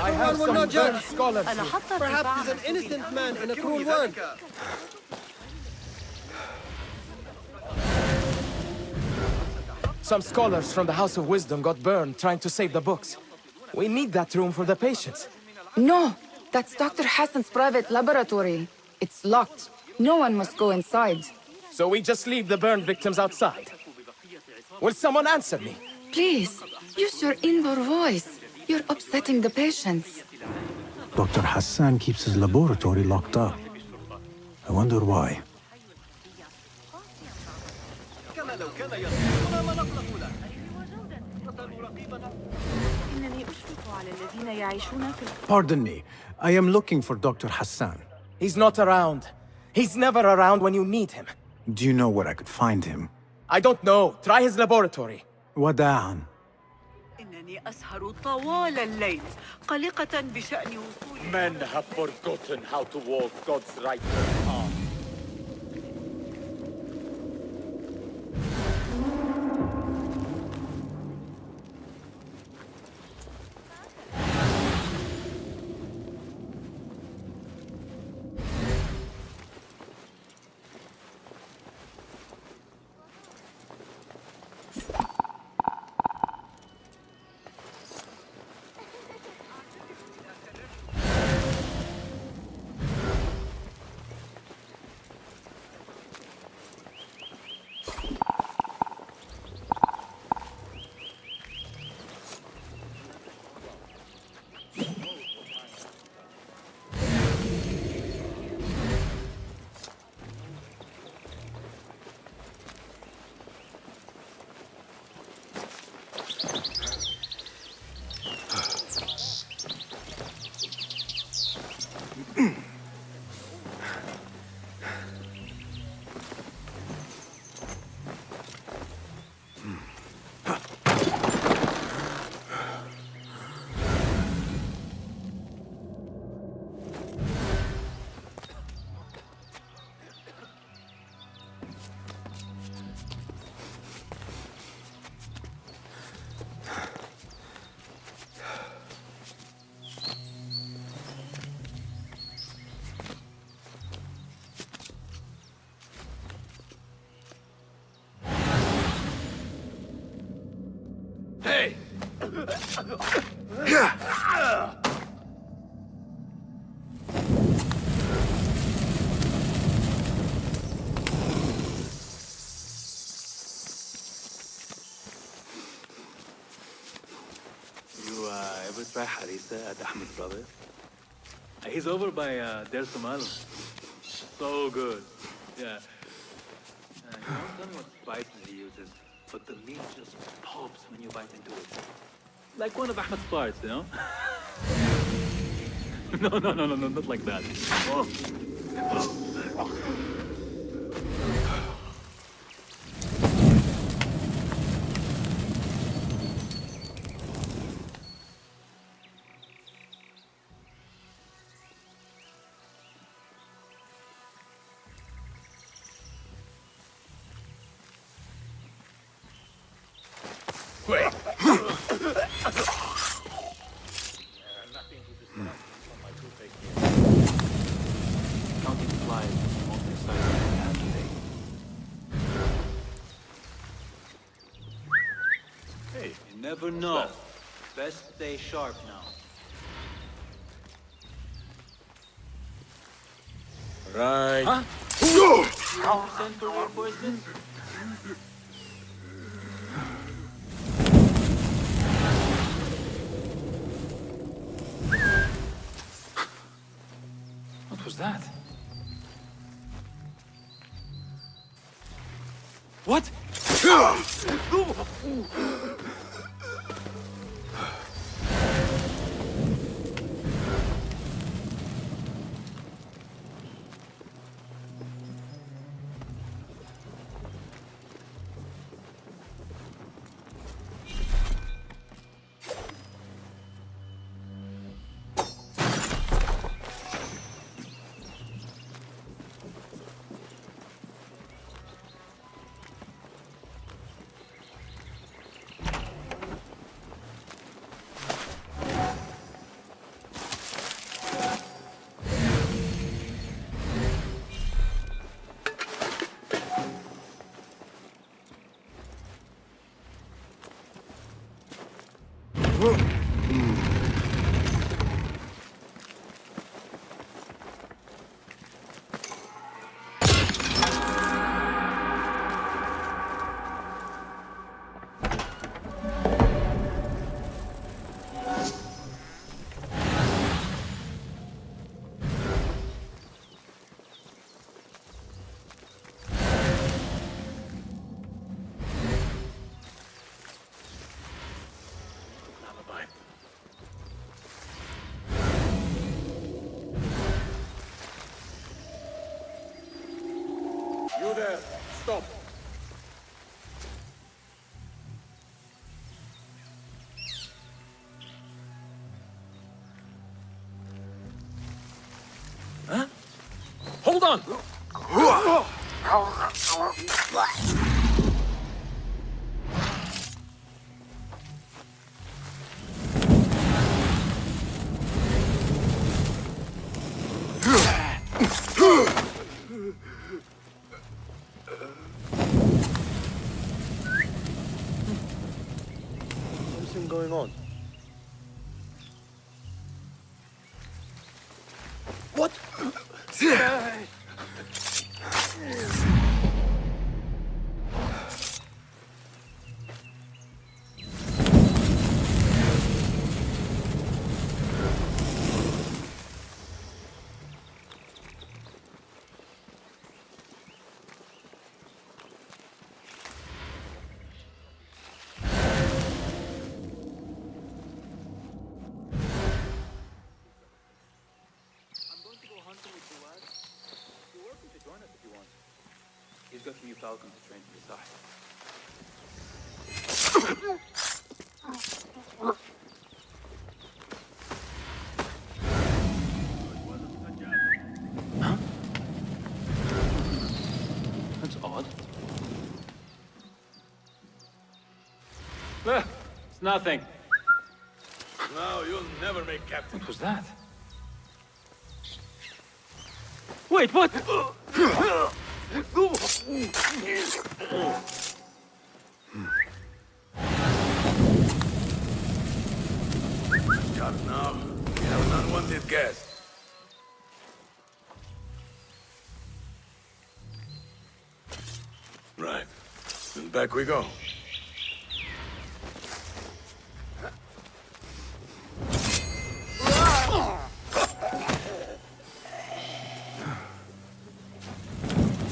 Speaker 1: Everyone will not judge scholars. Perhaps he's an innocent man in a cruel world.
Speaker 17: Some scholars from the House of Wisdom got burned trying to save the books. We need that room for the patients.
Speaker 18: No, that's Dr. Hassan's private laboratory. It's locked. No one must go inside.
Speaker 17: So we just leave the burned victims outside. Will someone answer me?
Speaker 18: Please, use your indoor voice. You're upsetting the patients.
Speaker 2: Dr. Hassan keeps his laboratory locked up. I wonder why. Pardon me. I am looking for Dr. Hassan.
Speaker 17: He's not around. He's never around when you need him.
Speaker 2: Do you know where I could find him?
Speaker 17: I don't know. Try his laboratory.
Speaker 2: وداعاً.
Speaker 11: إنني أسهر طوال الليل قلقة بشأن وصول
Speaker 15: Men have forgotten how to walk God's righteous path.
Speaker 1: Hey!
Speaker 16: You ever try harissa at Ahmed's brother? He's over by Der Somal. So good. Yeah. You don't tell me what spices he uses, but the meat just pops when you bite into it. Like one of Ahmed's parts, you know? No, not like that. Oh.
Speaker 1: Wait.
Speaker 16: Counting flies is the most exciting thing I have today.
Speaker 1: Hey,
Speaker 16: You never know. Best stay sharp now.
Speaker 3: Right.
Speaker 16: Huh? 2% for reinforcements? What was that? What?
Speaker 7: You there, stop.
Speaker 17: Huh? Hold on!
Speaker 3: Something going on.
Speaker 17: What?
Speaker 16: He's got a new falcon to train for the side. That's odd. It's nothing.
Speaker 10: No, you'll never make captain.
Speaker 16: What was that? Wait, what?
Speaker 10: Shut now. We have an unwanted guest. Right. Then back we go.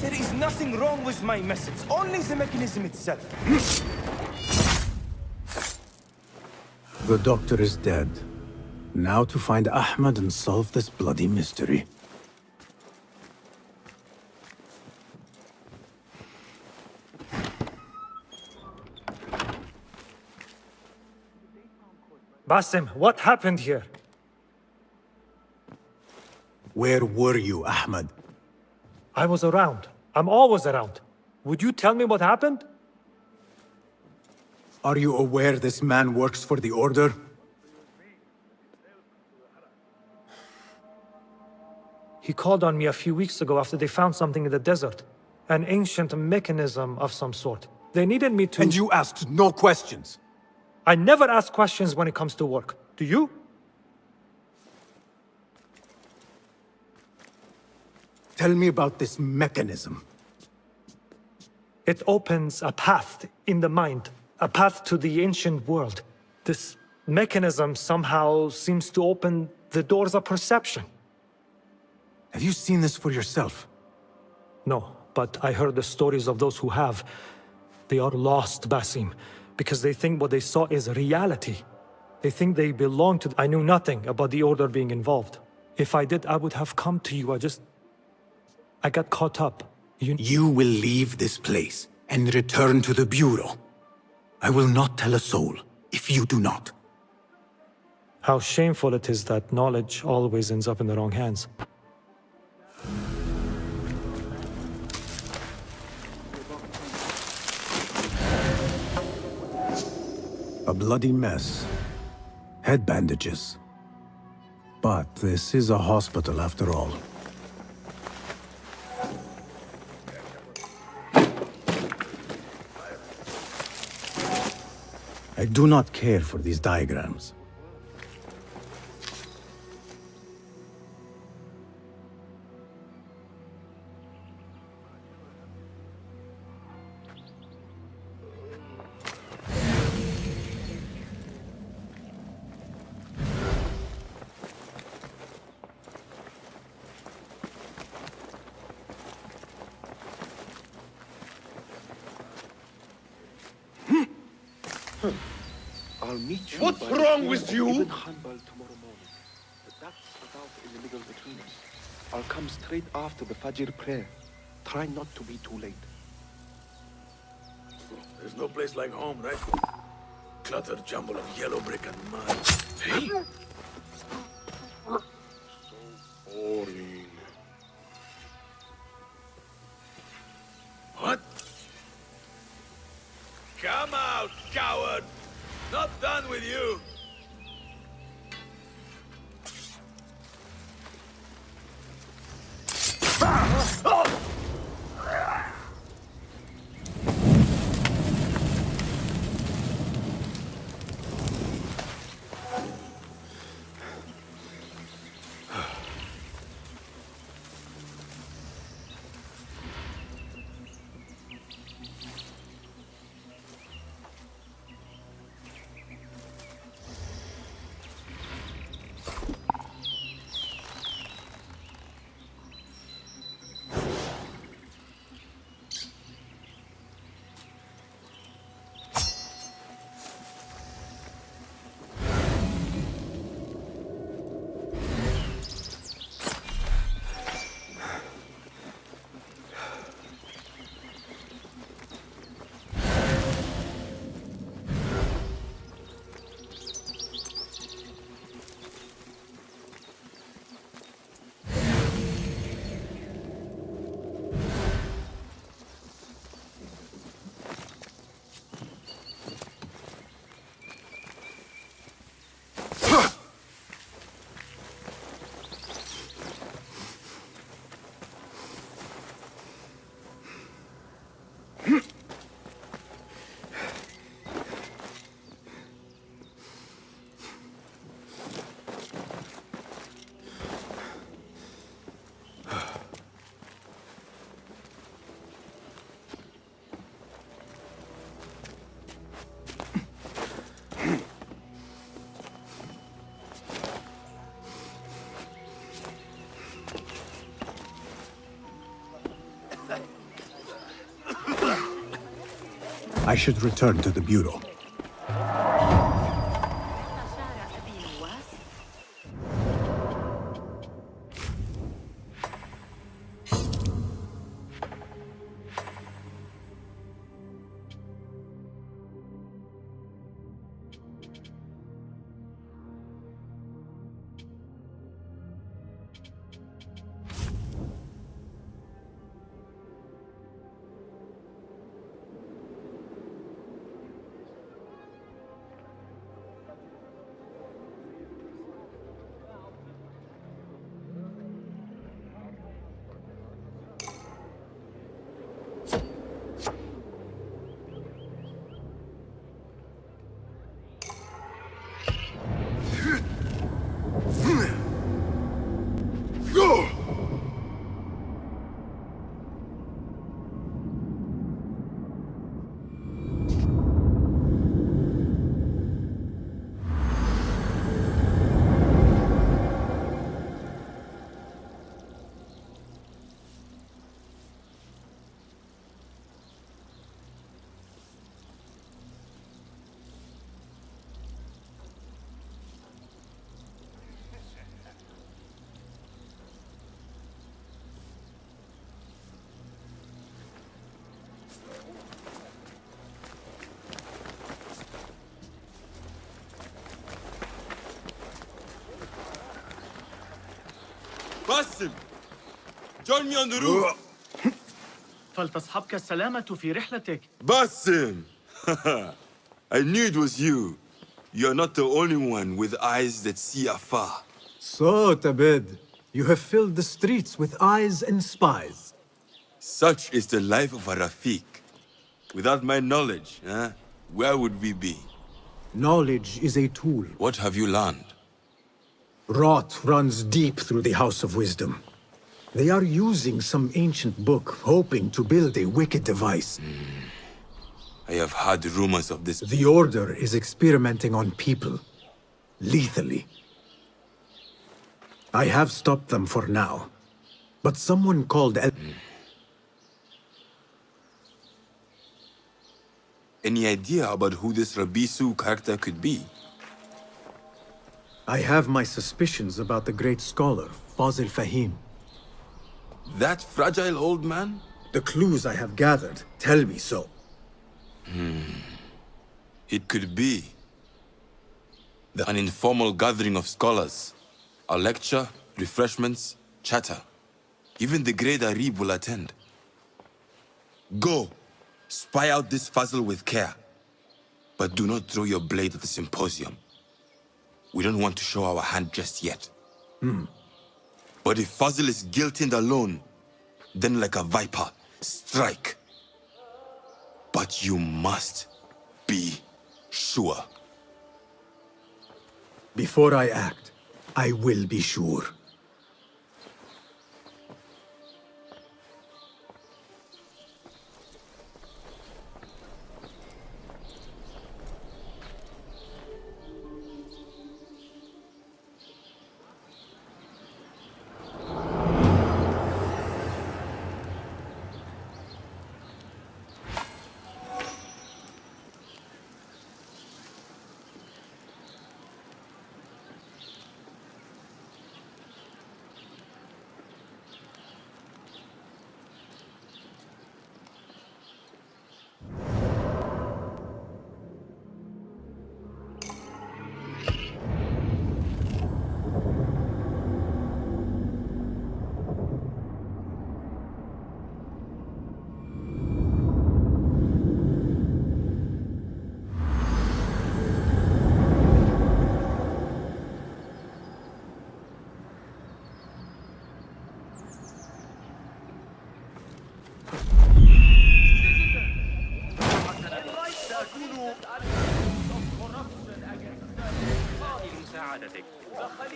Speaker 17: There is nothing wrong with my message, only the mechanism itself.
Speaker 2: The doctor is dead. Now to find Ahmed and solve this bloody mystery.
Speaker 1: Basim, what happened here?
Speaker 2: Where were you, Ahmed?
Speaker 1: I was around. I'm always around. Would you tell me what happened?
Speaker 2: Are you aware this man works for the Order?
Speaker 1: He called on me a few weeks ago after they found something in the desert. An ancient mechanism of some sort. They needed me to...
Speaker 2: And you asked no questions?
Speaker 1: I never ask questions when it comes to work. Do you?
Speaker 2: Tell me about this mechanism.
Speaker 1: It opens a path in the mind. A path to the ancient world. This mechanism somehow seems to open the doors of perception.
Speaker 2: Have you seen this for yourself?
Speaker 1: No, but I heard the stories of those who have. They are lost, Basim, because they think what they saw is reality. They think they belong to... I knew nothing about the Order being involved. If I did, I would have come to you. I got caught up.
Speaker 2: You will leave this place and return to the Bureau. I will not tell a soul if you do not.
Speaker 1: How shameful it is that knowledge always ends up in the wrong hands.
Speaker 2: A bloody mess. Head bandages. But this is a hospital after all. I do not care for these diagrams.
Speaker 19: I'll meet you.
Speaker 7: What's wrong with you?
Speaker 19: Ibn Hanbal tomorrow morning. That's about in the middle between us. I'll come straight after the Fajr prayer. Try not to be too late.
Speaker 10: There's no place like home, right? Cluttered jumble of yellow brick and mud. Hey!
Speaker 7: So boring.
Speaker 10: What? Come out, coward! Not done with you!
Speaker 2: I should return to the Bureau.
Speaker 20: Basim! Join me on the roof!
Speaker 13: فلتصحبك السلامة في رحلتك.
Speaker 20: Basim! I knew it was you. You're not the only one with eyes that see afar.
Speaker 2: So, Tabed, you have filled the streets with eyes and spies.
Speaker 20: Such is the life of a Rafiq. Without my knowledge, where would we be?
Speaker 2: Knowledge is a tool.
Speaker 20: What have you learned?
Speaker 2: Rot runs deep through the House of Wisdom. They are using some ancient book, hoping to build a wicked device.
Speaker 20: I have heard rumors of this.
Speaker 2: The Order is experimenting on people, lethally. I have stopped them for now, but someone called
Speaker 20: Any idea about who this Rabisu character could be?
Speaker 2: I have my suspicions about the great scholar, Fazil Fahim.
Speaker 20: That fragile old man?
Speaker 2: The clues I have gathered tell me so.
Speaker 20: It could be an informal gathering of scholars. A lecture, refreshments, chatter. Even the great Arib will attend. Go, spy out this Fazil with care. But do not throw your blade at the symposium. We don't want to show our hand just yet. But if Fazil is guilty and alone, then like a viper, strike. But you must be sure.
Speaker 2: Before I act, I will be sure.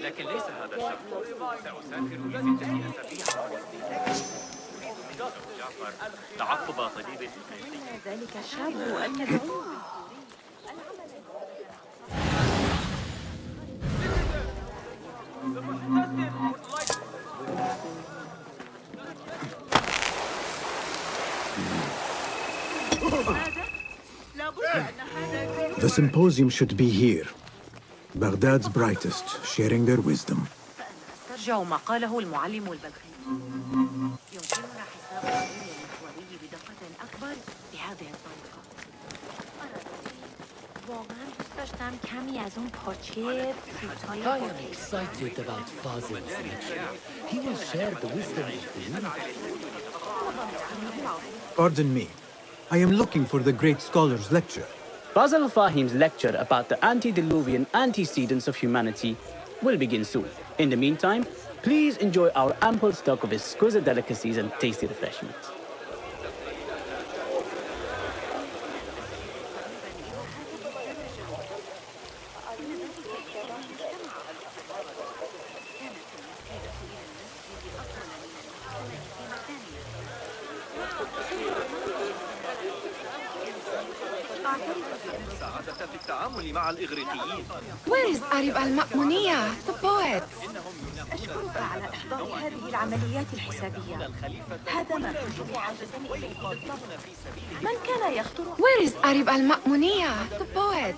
Speaker 21: لكن ليس هذا الشرط. سأسافر ل6 أسابيع جعفر تعقب طبيب
Speaker 12: ذلك الشاب المدعو
Speaker 2: The symposium should be here. Baghdad's brightest, sharing their wisdom.
Speaker 12: استرجع ما قاله المعلم البدري. يمكننا حساب التغيير المحوري بدقة أكبر بهذه الطريقة. واقعاً دوست داشتم کمی از اون پارچه فوتای
Speaker 15: I am excited about Fazil's lecture. He will share the wisdom of the universe.
Speaker 2: Pardon me. I am looking for the great scholar's lecture.
Speaker 5: Fazil Fahim's lecture about the antediluvian antecedents of humanity will begin soon. In the meantime, please enjoy our ample stock of exquisite delicacies and tasty refreshments.
Speaker 18: Where is Arib al-Ma'muniya, the poet?
Speaker 12: أشكرك على إحضار هذه العمليات الحسابية. هذا ما كنت بحاجة إليه بالضبط. من كان يخطر؟
Speaker 18: Where is Arib al-Ma'muniya, the poet?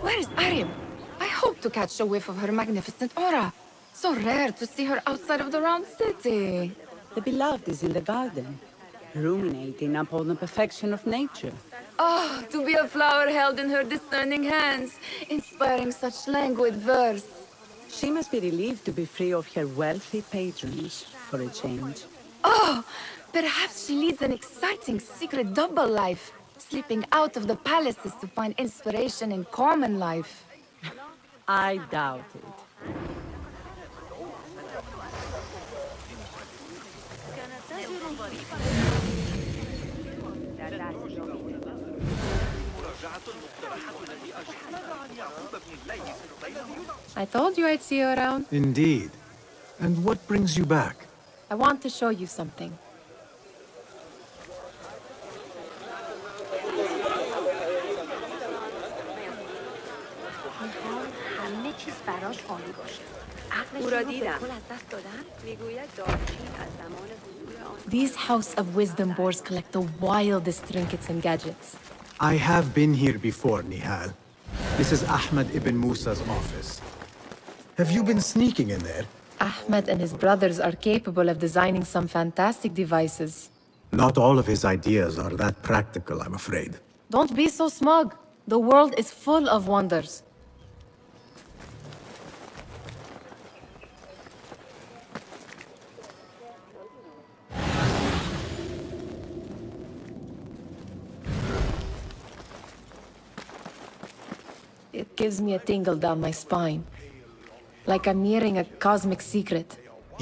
Speaker 18: Where is Arib? I hope to catch a whiff of her magnificent aura. So rare to see her outside of the round city.
Speaker 8: The beloved is in the garden, ruminating upon the perfection of nature.
Speaker 18: Oh, to be a flower held in her discerning hands, inspiring such languid verse.
Speaker 8: She must be relieved to be free of her wealthy patrons for a change.
Speaker 18: Oh, perhaps she leads an exciting secret double life, slipping out of the palaces to find inspiration in common life.
Speaker 8: I doubt it.
Speaker 6: I told you I'd see you around.
Speaker 2: Indeed. And what brings you back?
Speaker 6: I want to show you something.
Speaker 12: همه چیز براش عالی باشه.
Speaker 11: او را دیدم. میگوید دارچین از زمان حضور آن.
Speaker 6: These House of Wisdom boars collect the wildest trinkets and gadgets.
Speaker 2: I have been here before, Nihal. This is Ahmed ibn Musa's office. Have you been sneaking in there?
Speaker 6: Ahmed and his brothers are capable of designing some fantastic devices.
Speaker 2: Not all of his ideas are that practical, I'm afraid.
Speaker 6: Don't be so smug. The world is full of wonders. It gives me a tingle down my spine. Like I'm nearing a cosmic secret.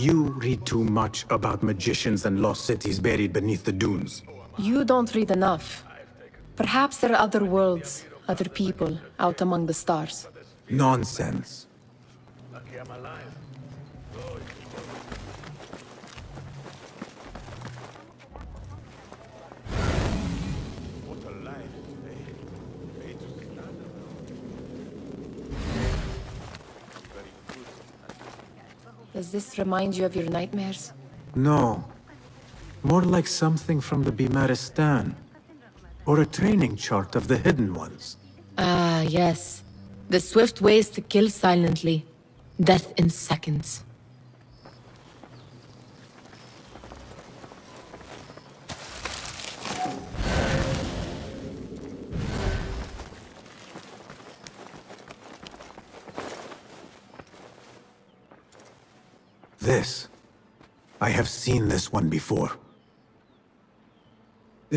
Speaker 2: You read too much about magicians and lost cities buried beneath the dunes.
Speaker 6: You don't read enough. Perhaps there are other worlds, other people, out among the stars.
Speaker 2: Nonsense.
Speaker 6: Does this remind you of your nightmares?
Speaker 2: No. More like something from the Bimaristan. Or a training chart of the hidden ones.
Speaker 6: Ah, yes. The swift ways to kill silently. Death in seconds.
Speaker 2: This. I have seen this one before.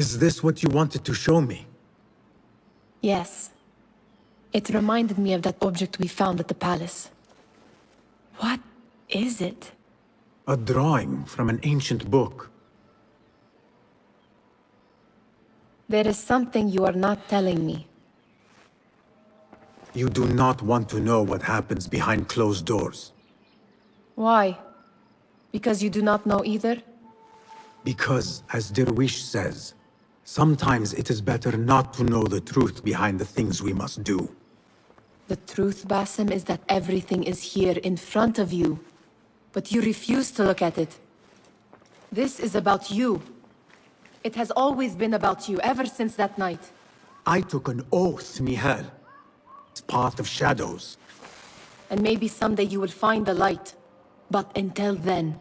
Speaker 2: Is this what you wanted to show me?
Speaker 6: Yes. It reminded me of that object we found at the palace. What is it?
Speaker 2: A drawing from an ancient book.
Speaker 6: There is something you are not telling me.
Speaker 2: You do not want to know what happens behind closed doors.
Speaker 6: Why? Because you do not know either?
Speaker 2: Because, as Derwish says, sometimes it is better not to know the truth behind the things we must do.
Speaker 6: The truth, Basim, is that everything is here in front of you. But you refuse to look at it. This is about you. It has always been about you, ever since that night.
Speaker 2: I took an oath, Nihal. It's path of shadows.
Speaker 6: And maybe someday you will find the light. But until then,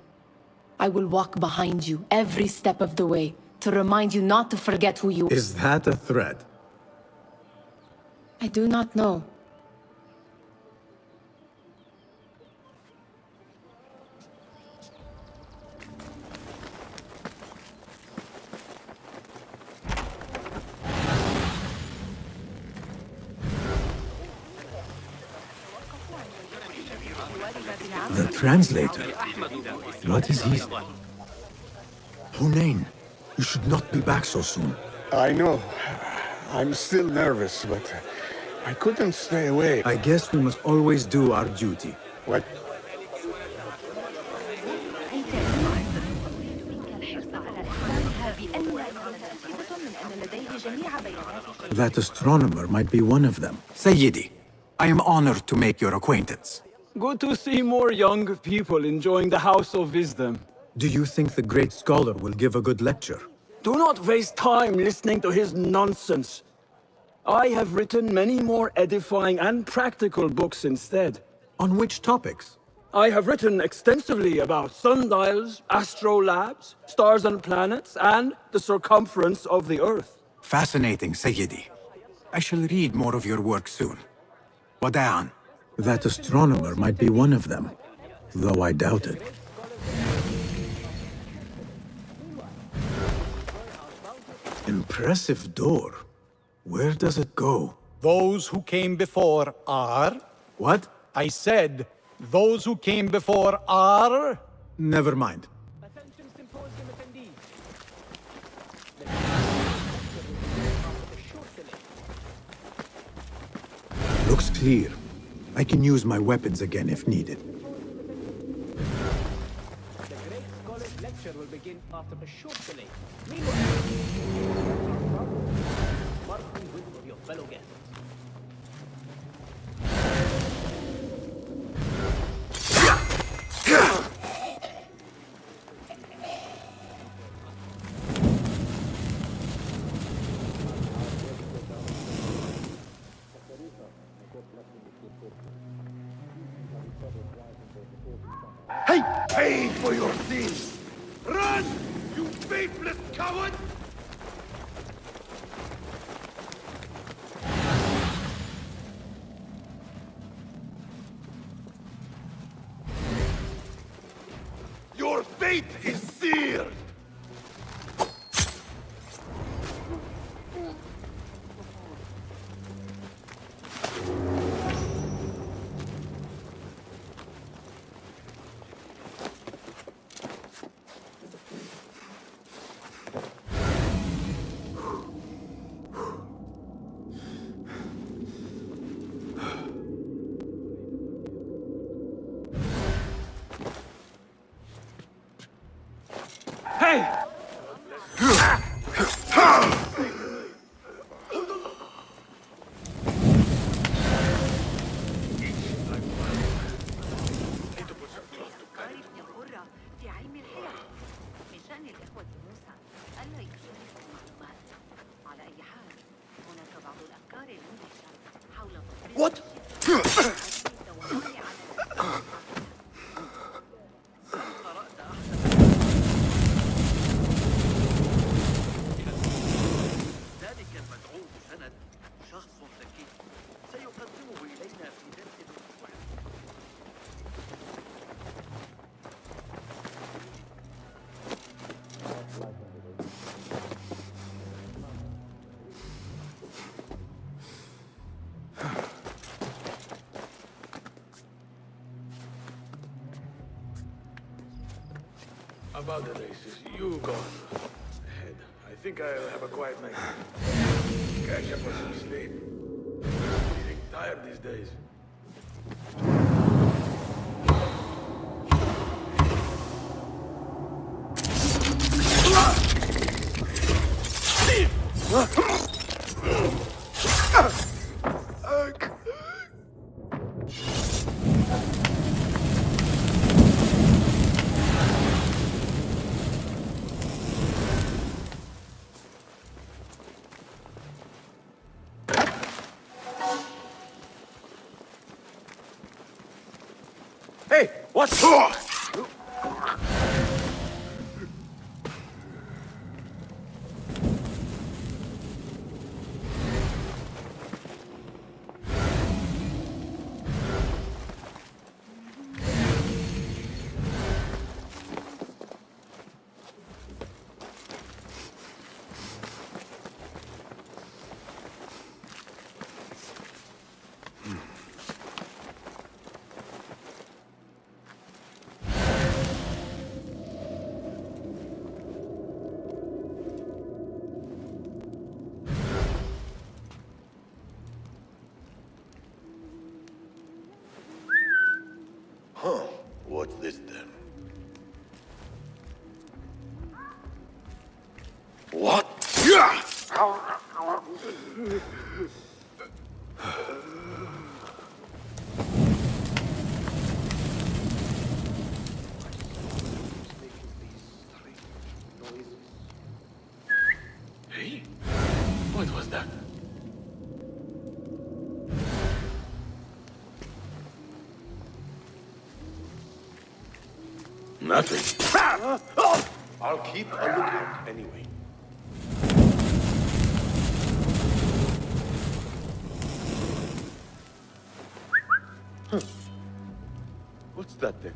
Speaker 6: I will walk behind you every step of the way to remind you not to forget who you are.
Speaker 2: Is that a threat?
Speaker 6: I do not know.
Speaker 2: The translator? What is he? Hunain, you should not be back so soon.
Speaker 7: I know. I'm still nervous, but I couldn't stay away.
Speaker 2: I guess we must always do our duty.
Speaker 7: What?
Speaker 2: That astronomer might be one of them. Sayyidi, I am honored to make your acquaintance.
Speaker 1: Good to see more young people enjoying the House of Wisdom.
Speaker 2: Do you think the great scholar will give a good lecture?
Speaker 1: Do not waste time listening to his nonsense. I have written many more edifying and practical books instead.
Speaker 2: On which topics?
Speaker 1: I have written extensively about sundials, astrolabes, stars and planets, and the circumference of the Earth.
Speaker 2: Fascinating, Sayyidi. I shall read more of your work soon. Wada'an. That astronomer might be one of them, though I doubt it. Impressive door. Where does it go?
Speaker 4: Those who came before are...
Speaker 2: What?
Speaker 4: I said, those who came before are...
Speaker 2: Never mind. Looks clear. I can use my weapons again if needed.
Speaker 5: The great scholar's lecture will begin after a short delay. Meanwhile, mark the wisdom of your fellow guests.
Speaker 10: Hey! Pay for your sins! Run! You faithless coward! Your fate is sealed!
Speaker 1: Hey!
Speaker 10: What?
Speaker 13: ذلك المدعو بسند شخص ذكي سيقدمه إلينا في درس الأسبوع.
Speaker 10: About the races, you go ahead. I think I'll have a quiet night. Catch up on some sleep. Feeling tired these days. What?
Speaker 9: Huh. What's this then? What? Yeah!
Speaker 10: Hey? What was that?
Speaker 9: Nothing. I'll keep a lookout anyway. Huh. What's that then?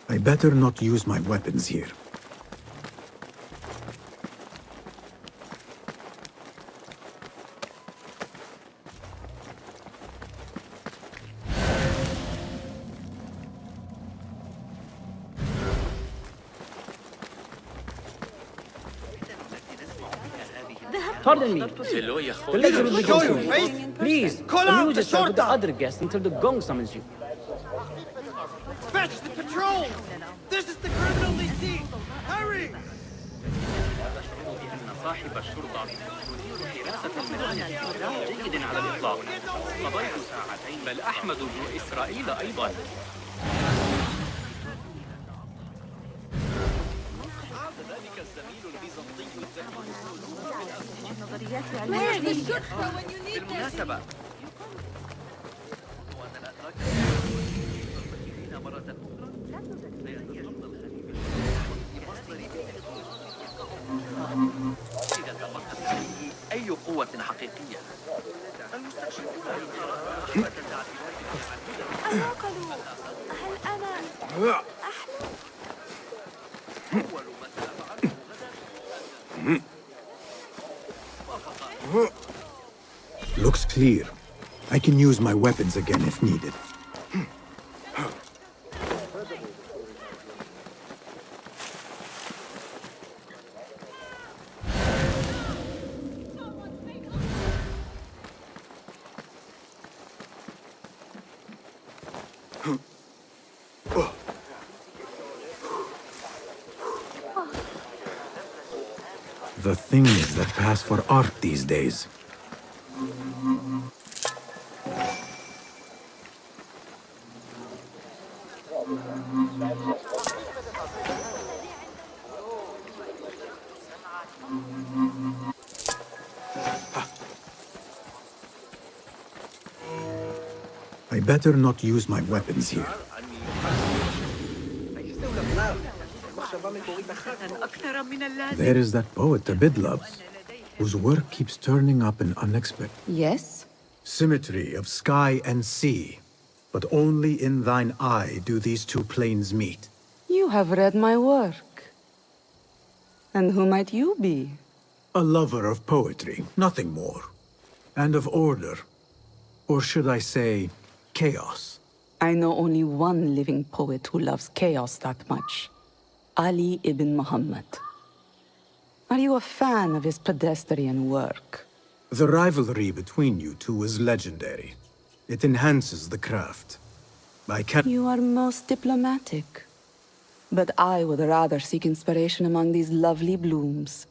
Speaker 2: I better not use my weapons here.
Speaker 5: Pardon me. The lecture will begin soon. Please, amuse yourself with the other guests until the gong summons you.
Speaker 1: Fetch the patrol! This is the criminal they see! Hurry!
Speaker 21: صاحب الشرطة يدير حراسة المدينة بشكل جيد على الإطلاق. قضيت ساعتين بل أحمد إسرائيل أيضا.
Speaker 11: Where's the shurta when you need
Speaker 21: بالمناسبة أي قوة حقيقية
Speaker 11: أعقلوا هل أنا
Speaker 2: Looks clear. I can use my weapons again if needed. The things that pass for art these days. I better not use my weapons here. There is that poet Abid loves, whose work keeps turning up in unexpected.
Speaker 6: Yes?
Speaker 2: Symmetry of sky and sea, but only in thine eye do these two planes meet.
Speaker 8: You have read my work. And who might you be?
Speaker 2: A lover of poetry, nothing more. And of order. Or should I say, chaos.
Speaker 8: I know only one living poet who loves chaos that much. Ali ibn Muhammad. Are you a fan of his pedestrian work?
Speaker 2: The rivalry between you two is legendary. It enhances the craft.
Speaker 8: You are most diplomatic. But I would rather seek inspiration among these lovely blooms.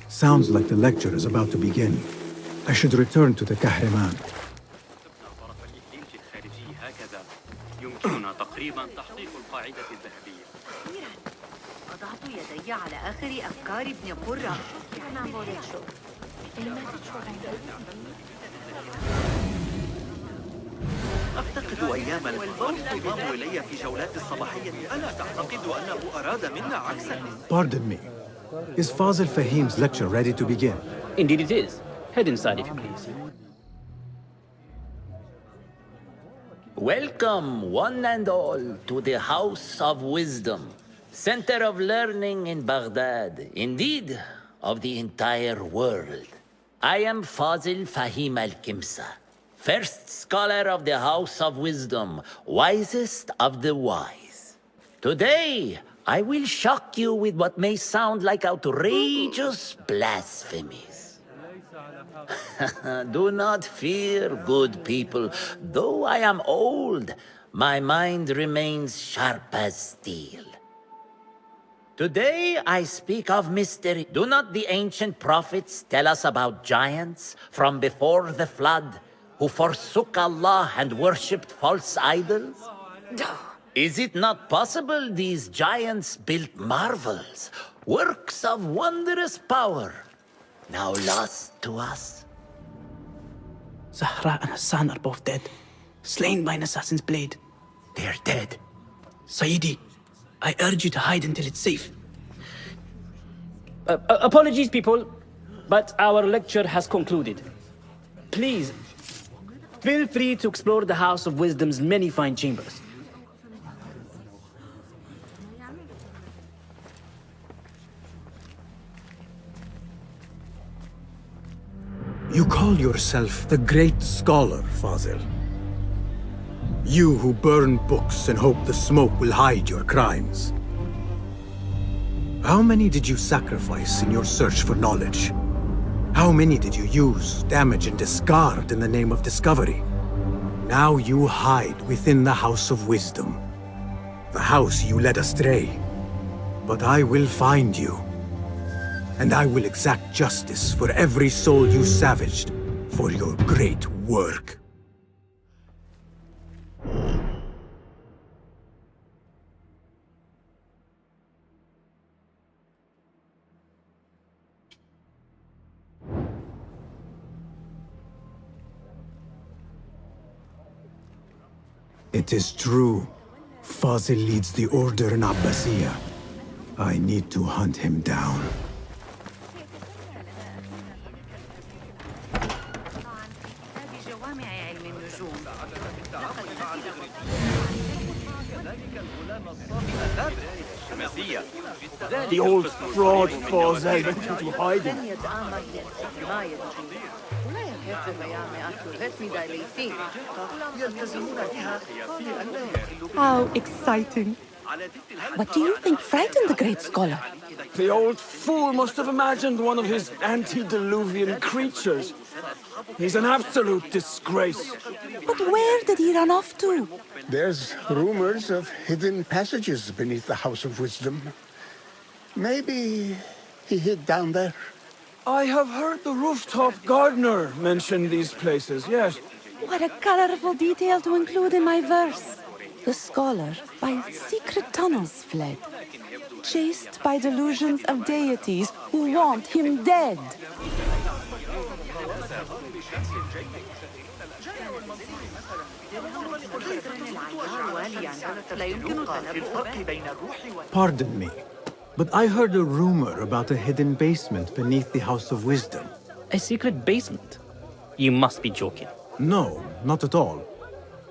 Speaker 2: Sounds like the lecture is about to begin. I should return to the Kahraman.
Speaker 21: يمكننا تقريبا تحقيق القاعدة الذهبية.
Speaker 12: وضعت يدي على آخر أفكار ابن قرة.
Speaker 13: أفتقد أيام الموت تضام إلي في جولات الصباحية. ألا تعتقد أنه أراد منا عكسا؟
Speaker 2: Pardon me. Is Fazil Fahim's lecture ready to begin?
Speaker 5: Indeed it is. Head inside if you please.
Speaker 3: Welcome, one and all, to the House of Wisdom, center of learning in Baghdad, indeed, of the entire world. I am Fazil Fahim al-Kimsa, first scholar of the House of Wisdom, wisest of the wise. Today, I will shock you with what may sound like outrageous blasphemies. Do not fear, good people. Though I am old, my mind remains sharp as steel. Today I speak of mystery. Do not the ancient prophets tell us about giants from before the flood who forsook Allah and worshipped false idols? Is it not possible these giants built marvels, works of wondrous power, now lost to us?
Speaker 5: Zahra and Hassan are both dead, slain by an assassin's blade.
Speaker 3: They're dead.
Speaker 5: Sayyidi, I urge you to hide until it's safe. Apologies, people, but our lecture has concluded. Please, feel free to explore the House of Wisdom's many fine chambers.
Speaker 2: You call yourself the great scholar, Fazil. You who burn books and hope the smoke will hide your crimes. How many did you sacrifice in your search for knowledge? How many did you use, damage, and discard in the name of discovery? Now you hide within the House of Wisdom. The house you led astray. But I will find you. And I will exact justice for every soul you savaged for your great work. It is true. Fazil leads the order in Abbasiyah. I need to hunt him down.
Speaker 1: The old fraud falls out into hiding.
Speaker 8: How exciting. What do you think frightened the great scholar?
Speaker 1: The old fool must have imagined one of his antediluvian creatures. He's an absolute disgrace.
Speaker 8: But where did he run off to?
Speaker 7: There's rumors of hidden passages beneath the House of Wisdom. Maybe he hid down there.
Speaker 1: I have heard the rooftop gardener mention these places, yes.
Speaker 8: What a colorful detail to include in my verse. The scholar by secret tunnels fled, chased by delusions of deities who want him dead.
Speaker 2: Pardon me, but I heard a rumor about a hidden basement beneath the House of Wisdom.
Speaker 5: A secret basement? You must be joking.
Speaker 2: No, not at all.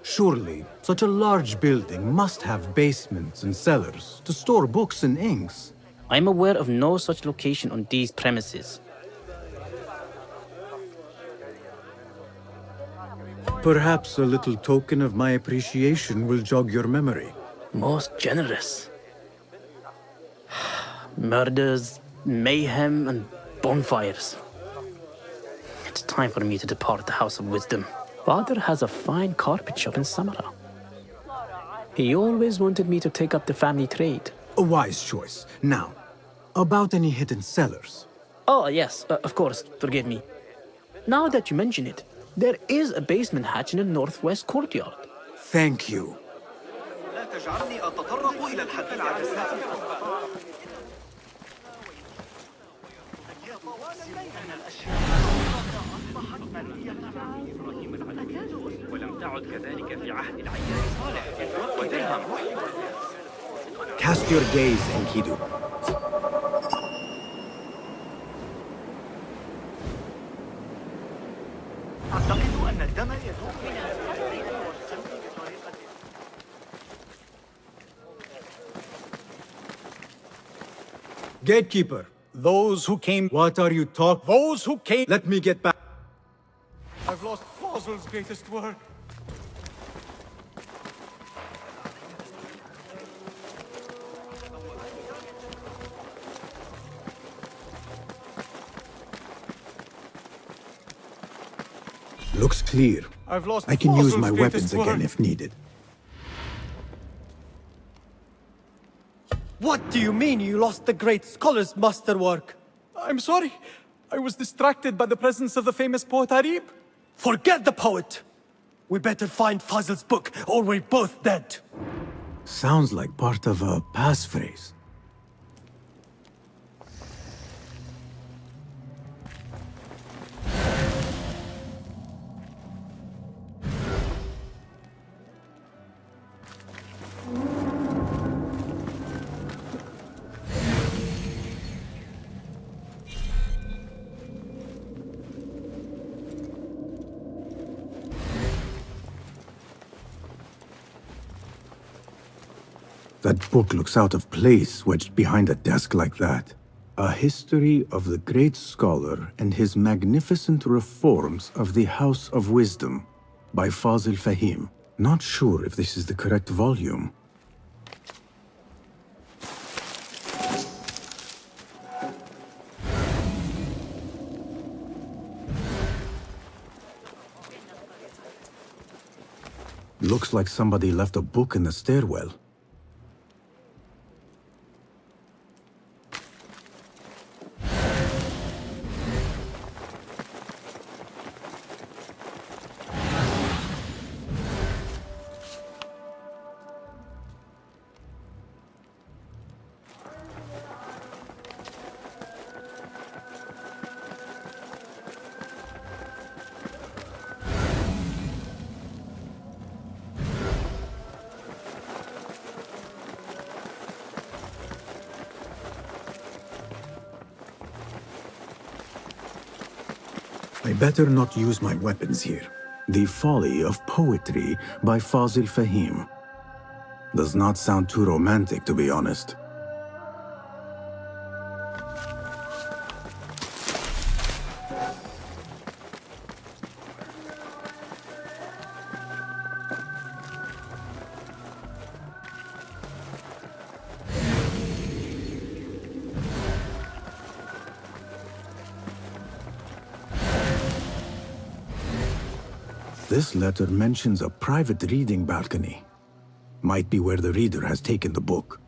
Speaker 2: Surely, such a large building must have basements and cellars to store books and inks.
Speaker 5: I'm aware of no such location on these premises.
Speaker 2: Perhaps a little token of my appreciation will jog your memory.
Speaker 5: Most generous. Murders, mayhem, and bonfires. It's time for me to depart the House of Wisdom. Father has a fine carpet shop in Samara. He always wanted me to take up the family trade.
Speaker 2: A wise choice. Now, about any hidden cellars?
Speaker 5: Oh, yes, of course, forgive me. Now that you mention it, there is a basement hatch in the northwest courtyard.
Speaker 2: Thank you.
Speaker 13: لا تجعلني أتطرق إلى الحد العدسات.
Speaker 21: ولم تعد كذلك في عهد العيار صالح ودرهم.
Speaker 2: Cast your gaze, Enkidu.
Speaker 13: أعتقد أن الدم يدوب.
Speaker 2: Gatekeeper.
Speaker 4: Those who came...
Speaker 2: What are you talking?
Speaker 4: Those who came...
Speaker 2: Let me get back.
Speaker 4: I've lost Fazl's greatest work.
Speaker 2: Looks clear.
Speaker 4: I've lost
Speaker 2: I can use
Speaker 4: Fazl's
Speaker 2: my
Speaker 4: greatest
Speaker 2: weapons again
Speaker 4: work.
Speaker 2: if needed.
Speaker 1: What do you mean you lost the great scholar's masterwork?
Speaker 4: I'm sorry. I was distracted by the presence of the famous poet Arib.
Speaker 1: Forget the poet! We better find Fazl's book, or we're both dead.
Speaker 2: Sounds like part of a passphrase. That book looks out of place wedged behind a desk like that. A history of the great scholar and his magnificent reforms of the House of Wisdom by Fazil Fahim. Not sure if this is the correct volume. Looks like somebody left a book in the stairwell. I better not use my weapons here. The Folly of Poetry by Fazil Fahim. Does not sound too romantic, to be honest. This letter mentions a private reading balcony. Might be where the reader has taken the book.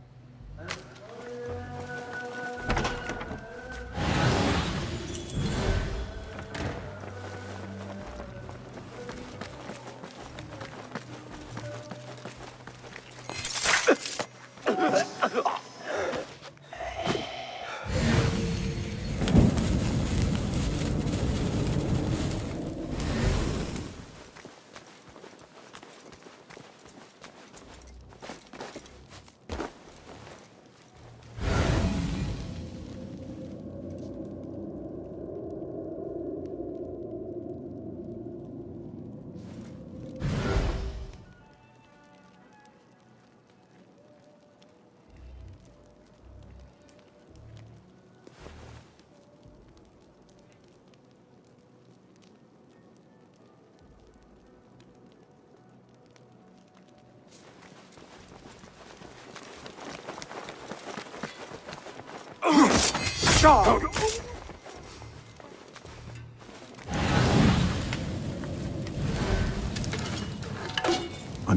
Speaker 2: An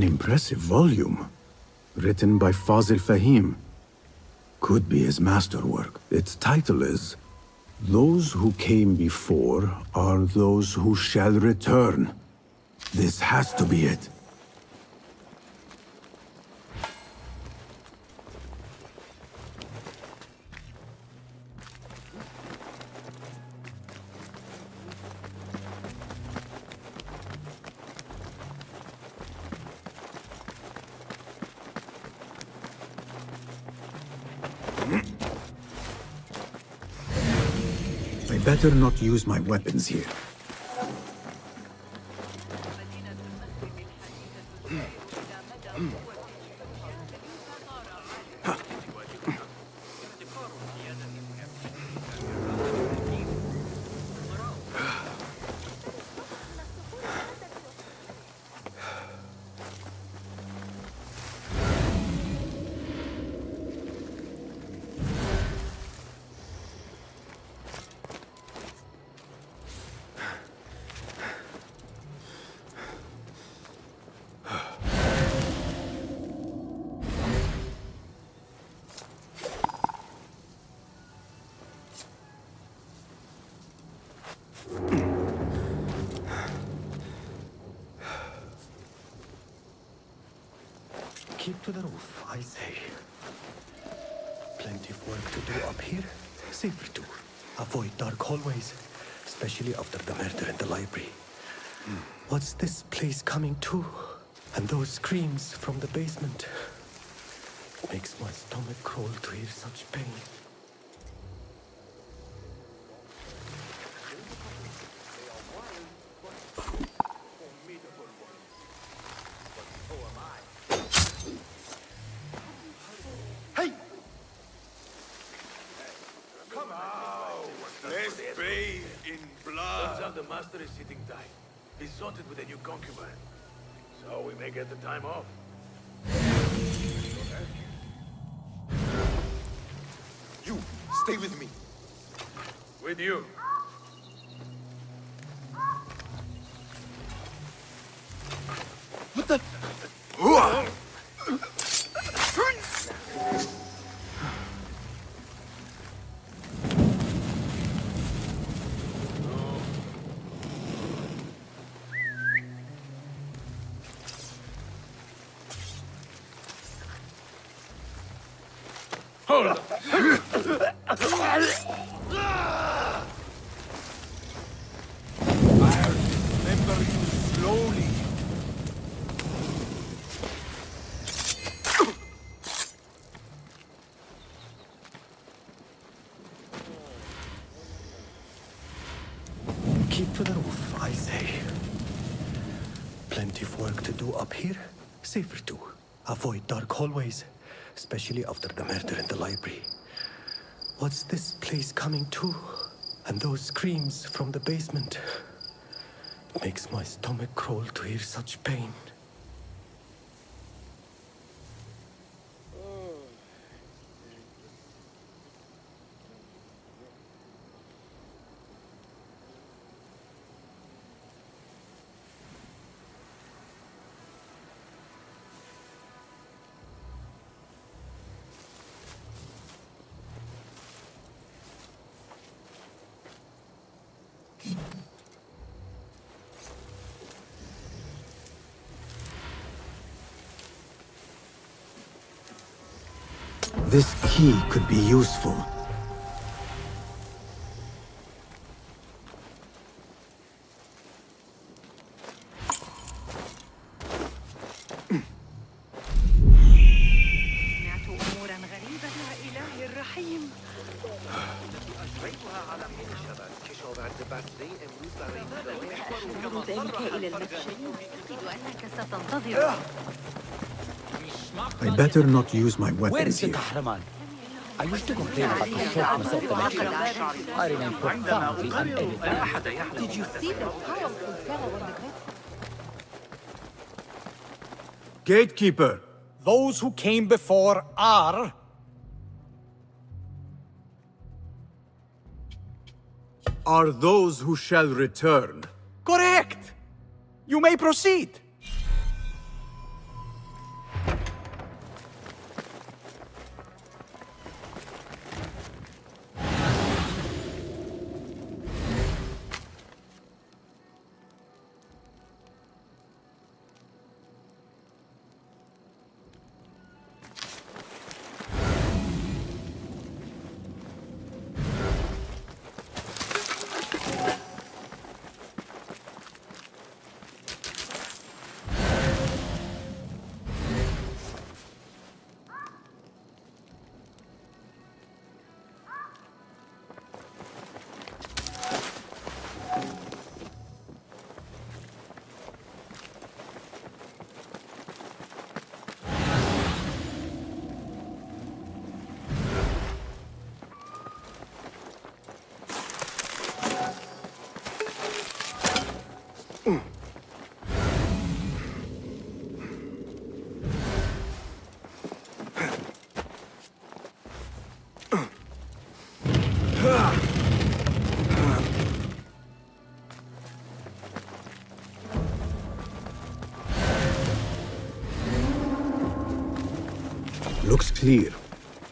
Speaker 2: impressive volume, written by Fazil Fahim. Could be his masterwork. Its title is, "Those who came before are those who shall return." This has to be it. I better not use my weapons here.
Speaker 1: Keep to the roof, I say. Plenty of work to do up here. Safer too. Avoid dark hallways, especially after the murder in the library. What's this place coming to? And those screams from the basement. Makes my stomach crawl to hear such pain.
Speaker 10: The master is sitting tight. He's sorted with a new concubine. So we may get the time off.
Speaker 9: You, stay with me.
Speaker 10: With you.
Speaker 9: What the?
Speaker 10: Hold up.
Speaker 9: I'll remember you slowly.
Speaker 1: Keep to the roof, I say. Plenty of work to do up here. Safer too. Avoid dark hallways, especially after the murder in the library. What's this place coming to? And those screams from the basement. It makes my stomach crawl to hear such pain.
Speaker 2: This key could be useful.
Speaker 12: سمعت أمورا غريبة يا إلهي الرحيم.
Speaker 13: أجريتها على حين الشباب كشوفرد باتلي امروز
Speaker 12: أشعر ذلك إلى المكشرين. أعتقد أنك ستنتظر.
Speaker 2: I better not use my weapons here.
Speaker 15: I used to complain about the shortness of the lectures. I remain profoundly unedified.
Speaker 12: Did you see the powerful fellow on the grid?
Speaker 4: Gatekeeper, those who came before are...
Speaker 2: are those who shall return.
Speaker 4: Correct! You may proceed.
Speaker 2: Looks clear.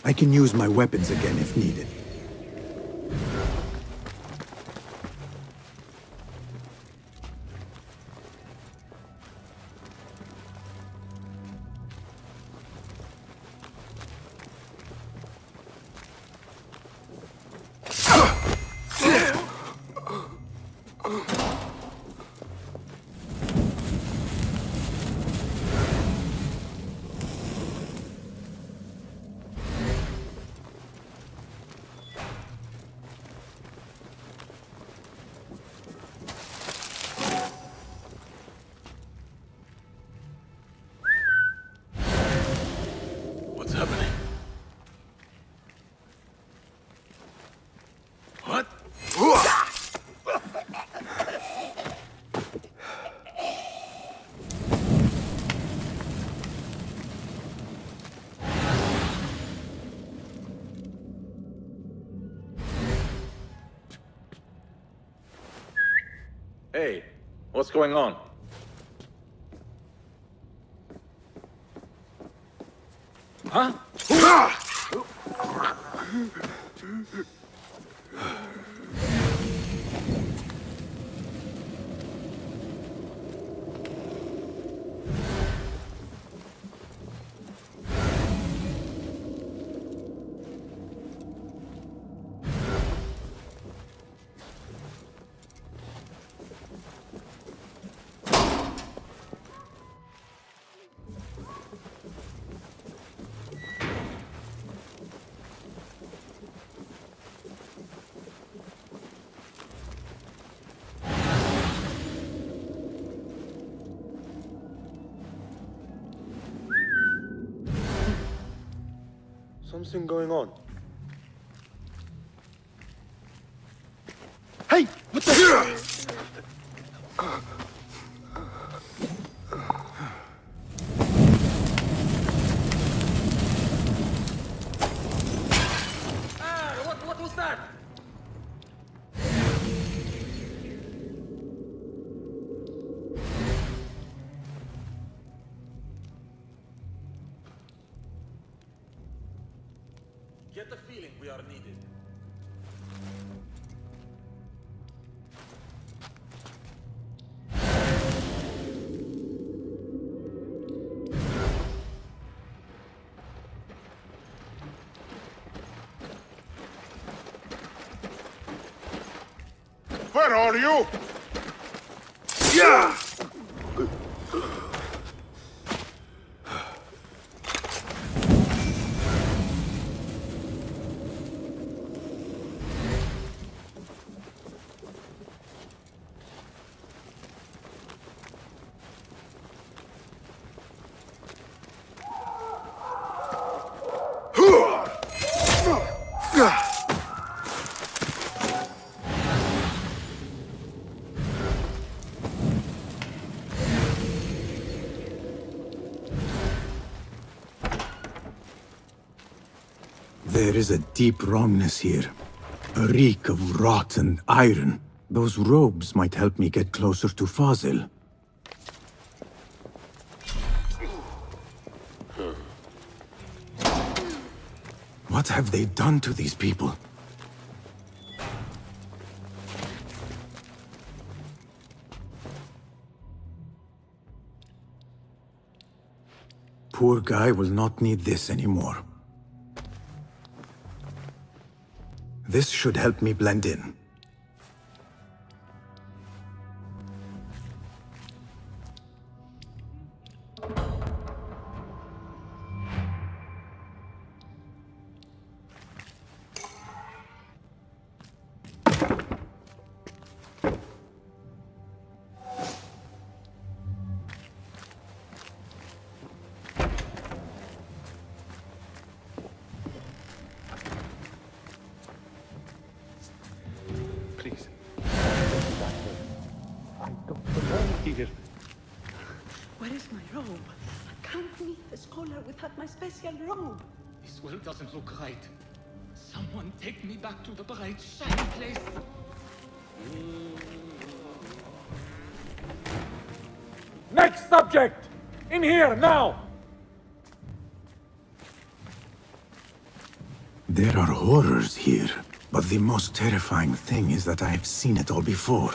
Speaker 2: I can use my weapons again if needed.
Speaker 10: What's happening? What?
Speaker 16: Hey, what's going on? Huh?
Speaker 19: Something going on.
Speaker 10: Hey! What the?
Speaker 21: What was that?
Speaker 10: Get the feeling we are needed.
Speaker 7: Where are you? Yeah!
Speaker 2: There is a deep wrongness here. A reek of rotten iron. Those robes might help me get closer to Fazil. What have they done to these people? Poor guy will not need this anymore. This should help me blend in.
Speaker 10: Please. I don't belong here.
Speaker 8: Where is my robe? I can't meet the scholar without my special robe.
Speaker 15: This world doesn't look right. Someone take me back to the bright, shiny place.
Speaker 4: Next subject! In here, now!
Speaker 2: There are horrors here, but the most terrifying thing is that I have seen it all before.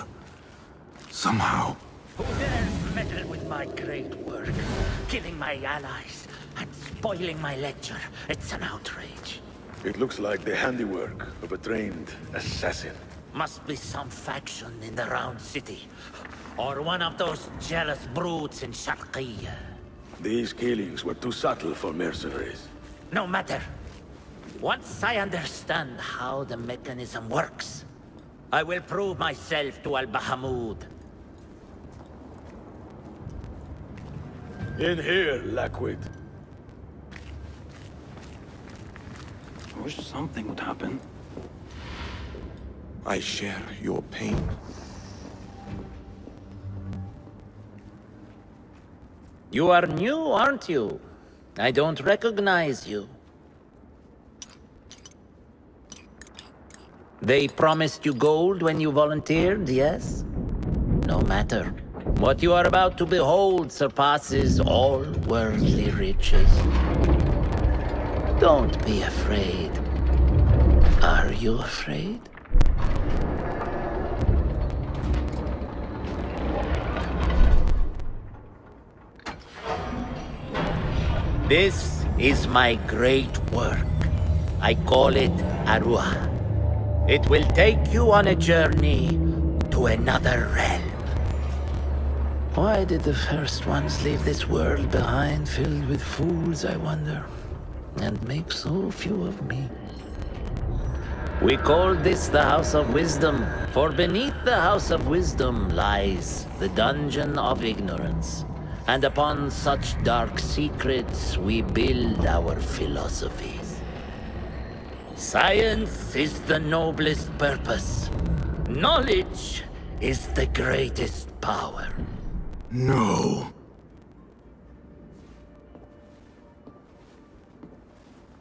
Speaker 2: Somehow.
Speaker 3: Who dares meddle with my great work? Killing my allies and spoiling my lecture. It's an outrage.
Speaker 10: It looks like the handiwork of a trained assassin.
Speaker 3: Must be some faction in the Round City. Or one of those jealous brutes in Sharqiyya.
Speaker 10: These killings were too subtle for mercenaries.
Speaker 3: No matter. Once I understand how the mechanism works, I will prove myself to Al-Bahamud.
Speaker 10: In here, Lackwit.
Speaker 2: I wish something would happen.
Speaker 20: I share your pain.
Speaker 3: You are new, aren't you? I don't recognize you. They promised you gold when you volunteered, yes? No matter. What you are about to behold surpasses all worldly riches. Don't be afraid. Are you afraid? This is my great work. I call it Arwah. It will take you on a journey to another realm. Why did the first ones leave this world behind, filled with fools, I wonder, and make so few of me? We call this the House of Wisdom, for beneath the House of Wisdom lies the Dungeon of Ignorance. And upon such dark secrets, we build our philosophies. Science is the noblest purpose. Knowledge is the greatest power.
Speaker 2: No.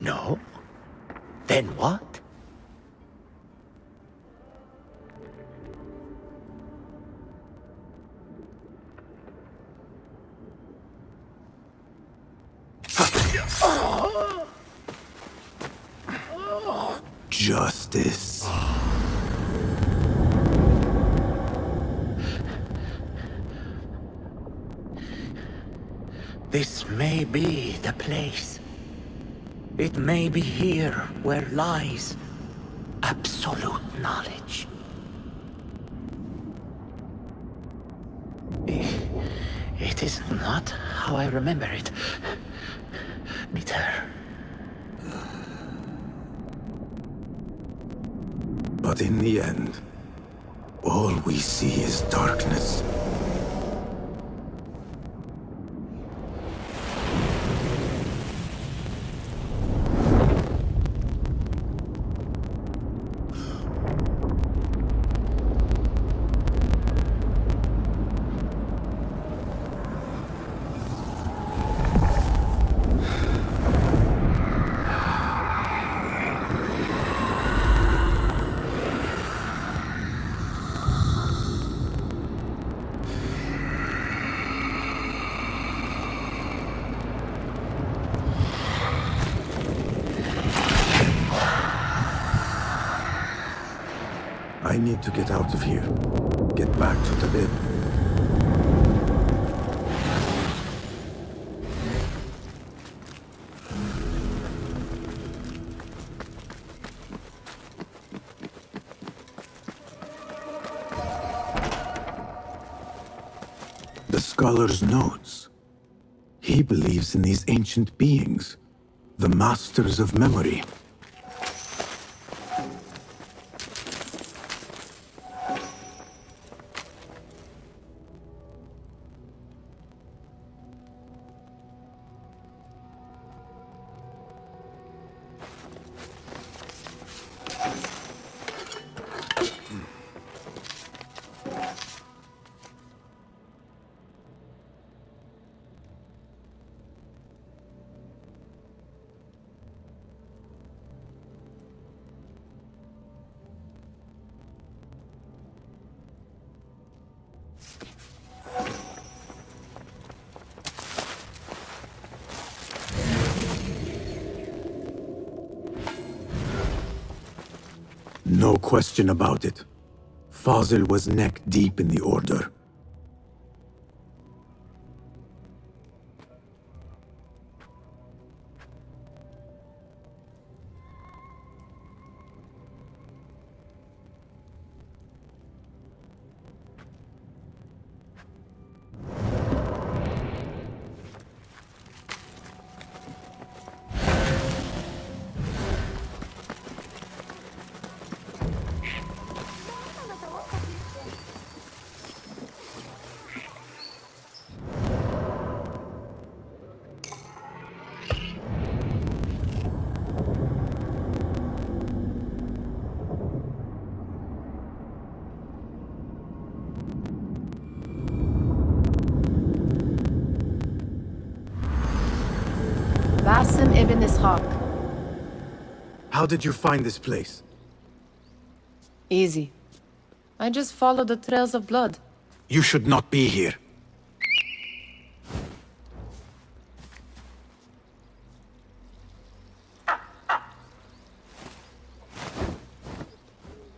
Speaker 3: No? Then what?
Speaker 2: Justice.
Speaker 3: This may be the place. It may be here where lies absolute knowledge. It is not how I remember it. Bitter.
Speaker 2: But in the end, all we see is darkness. I need to get out of here. Get back to the bed. The scholar's notes. He believes in these ancient beings, the masters of memory. No question about it. Fazil was neck deep in the Order.
Speaker 6: Basim ibn Ishaq.
Speaker 2: How did you find this place?
Speaker 6: Easy. I just followed the trails of blood.
Speaker 2: You should not be here.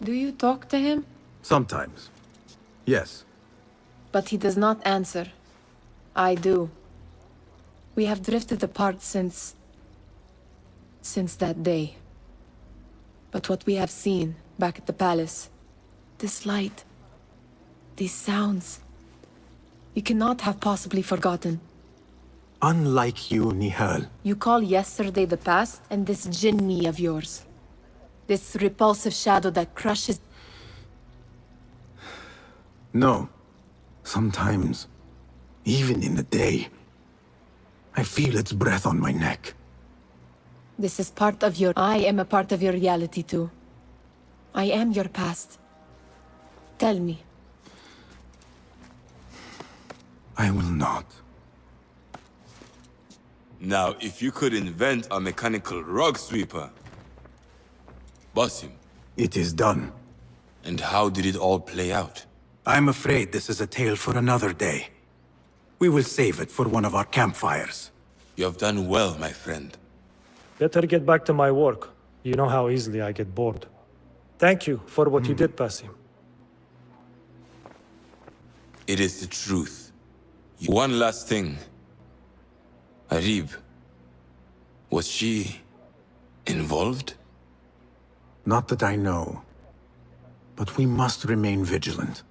Speaker 6: Do you talk to him?
Speaker 2: Sometimes. Yes.
Speaker 6: But he does not answer. I do. We have drifted apart since that day. But what we have seen back at the palace, this light, these sounds, you cannot have possibly forgotten.
Speaker 2: Unlike you, Nihal.
Speaker 6: You call yesterday the past, and this jinni of yours. This repulsive shadow that crushes...
Speaker 2: No. Sometimes, even in the day, I feel its breath on my neck.
Speaker 6: This is part of your... I am a part of your reality too. I am your past. Tell me.
Speaker 2: I will not.
Speaker 20: Now, if you could invent a mechanical rug sweeper... Basim.
Speaker 2: It is done.
Speaker 20: And how did it all play out?
Speaker 2: I'm afraid this is a tale for another day. We will save it for one of our campfires.
Speaker 20: You have done well, my friend.
Speaker 1: Better get back to my work. You know how easily I get bored. Thank you for what you did, Basim.
Speaker 20: It is the truth. One last thing. Arib. Was she... involved?
Speaker 2: Not that I know. But we must remain vigilant.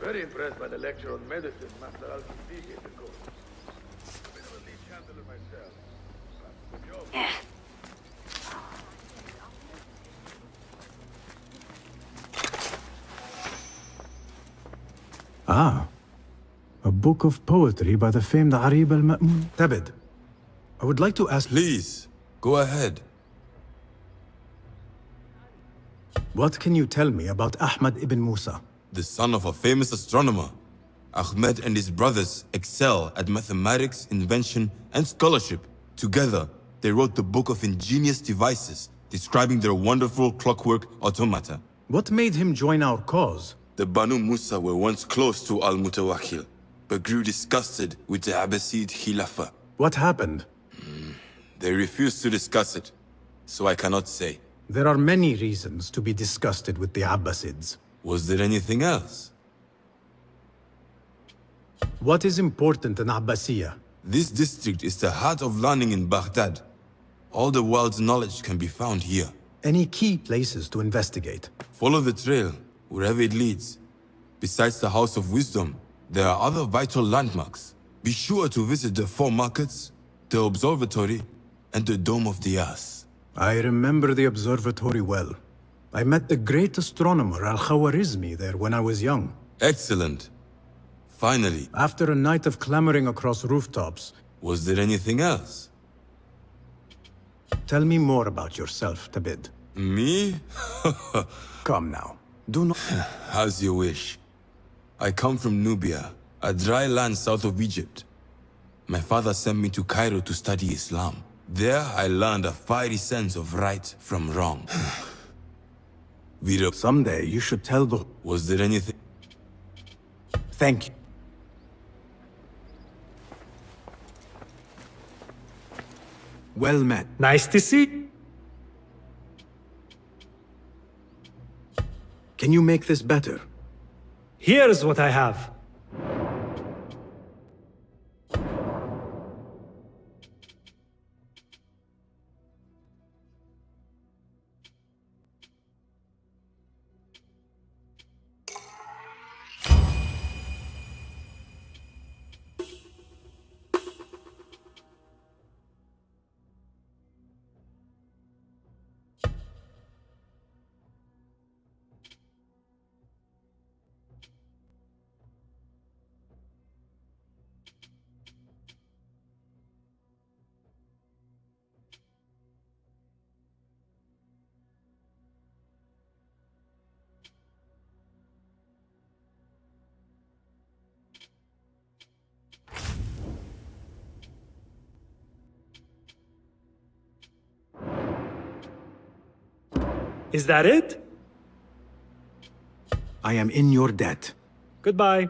Speaker 10: Very impressed by the lecture on medicine Master Al-Qadi gave the course. A bit of a lead chancellor myself. Good job.
Speaker 2: Ah, a book of poetry by the famed Arib al-Ma'mun. Tabid, I would like to ask...
Speaker 20: Please, go ahead.
Speaker 2: What can you tell me about Ahmad ibn Musa?
Speaker 20: The son of a famous astronomer. Ahmed and his brothers excel at mathematics, invention, and scholarship. Together, they wrote the book of ingenious devices, describing their wonderful clockwork automata.
Speaker 2: What made him join our cause?
Speaker 20: The Banu Musa were once close to Al-Mutawakkil, but grew disgusted with the Abbasid Khilafah.
Speaker 2: What happened?
Speaker 20: They refused to discuss it, so I cannot say.
Speaker 2: There are many reasons to be disgusted with the Abbasids.
Speaker 20: Was there anything else?
Speaker 2: What is important in Abbasiyya?
Speaker 20: This district is the heart of learning in Baghdad. All the world's knowledge can be found here.
Speaker 2: Any key places to investigate?
Speaker 20: Follow the trail, wherever it leads. Besides the House of Wisdom, there are other vital landmarks. Be sure to visit the 4 markets, the observatory, and the Dome of the Ass.
Speaker 2: I remember the observatory well. I met the great astronomer Al-Khawarizmi there when I was young.
Speaker 20: Excellent. Finally.
Speaker 2: After a night of clambering across rooftops...
Speaker 20: Was there anything else?
Speaker 2: Tell me more about yourself, Tabid.
Speaker 20: Me?
Speaker 2: Come now. Do not...
Speaker 20: As you wish. I come from Nubia, a dry land south of Egypt. My father sent me to Cairo to study Islam. There, I learned a fiery sense of right from wrong.
Speaker 2: Someday, you should tell the...
Speaker 20: Was there anything...
Speaker 2: Thank you. Well met.
Speaker 1: Nice to see.
Speaker 2: Can you make this better?
Speaker 1: Here's what I have. Is that it?
Speaker 2: I am in your debt.
Speaker 1: Goodbye.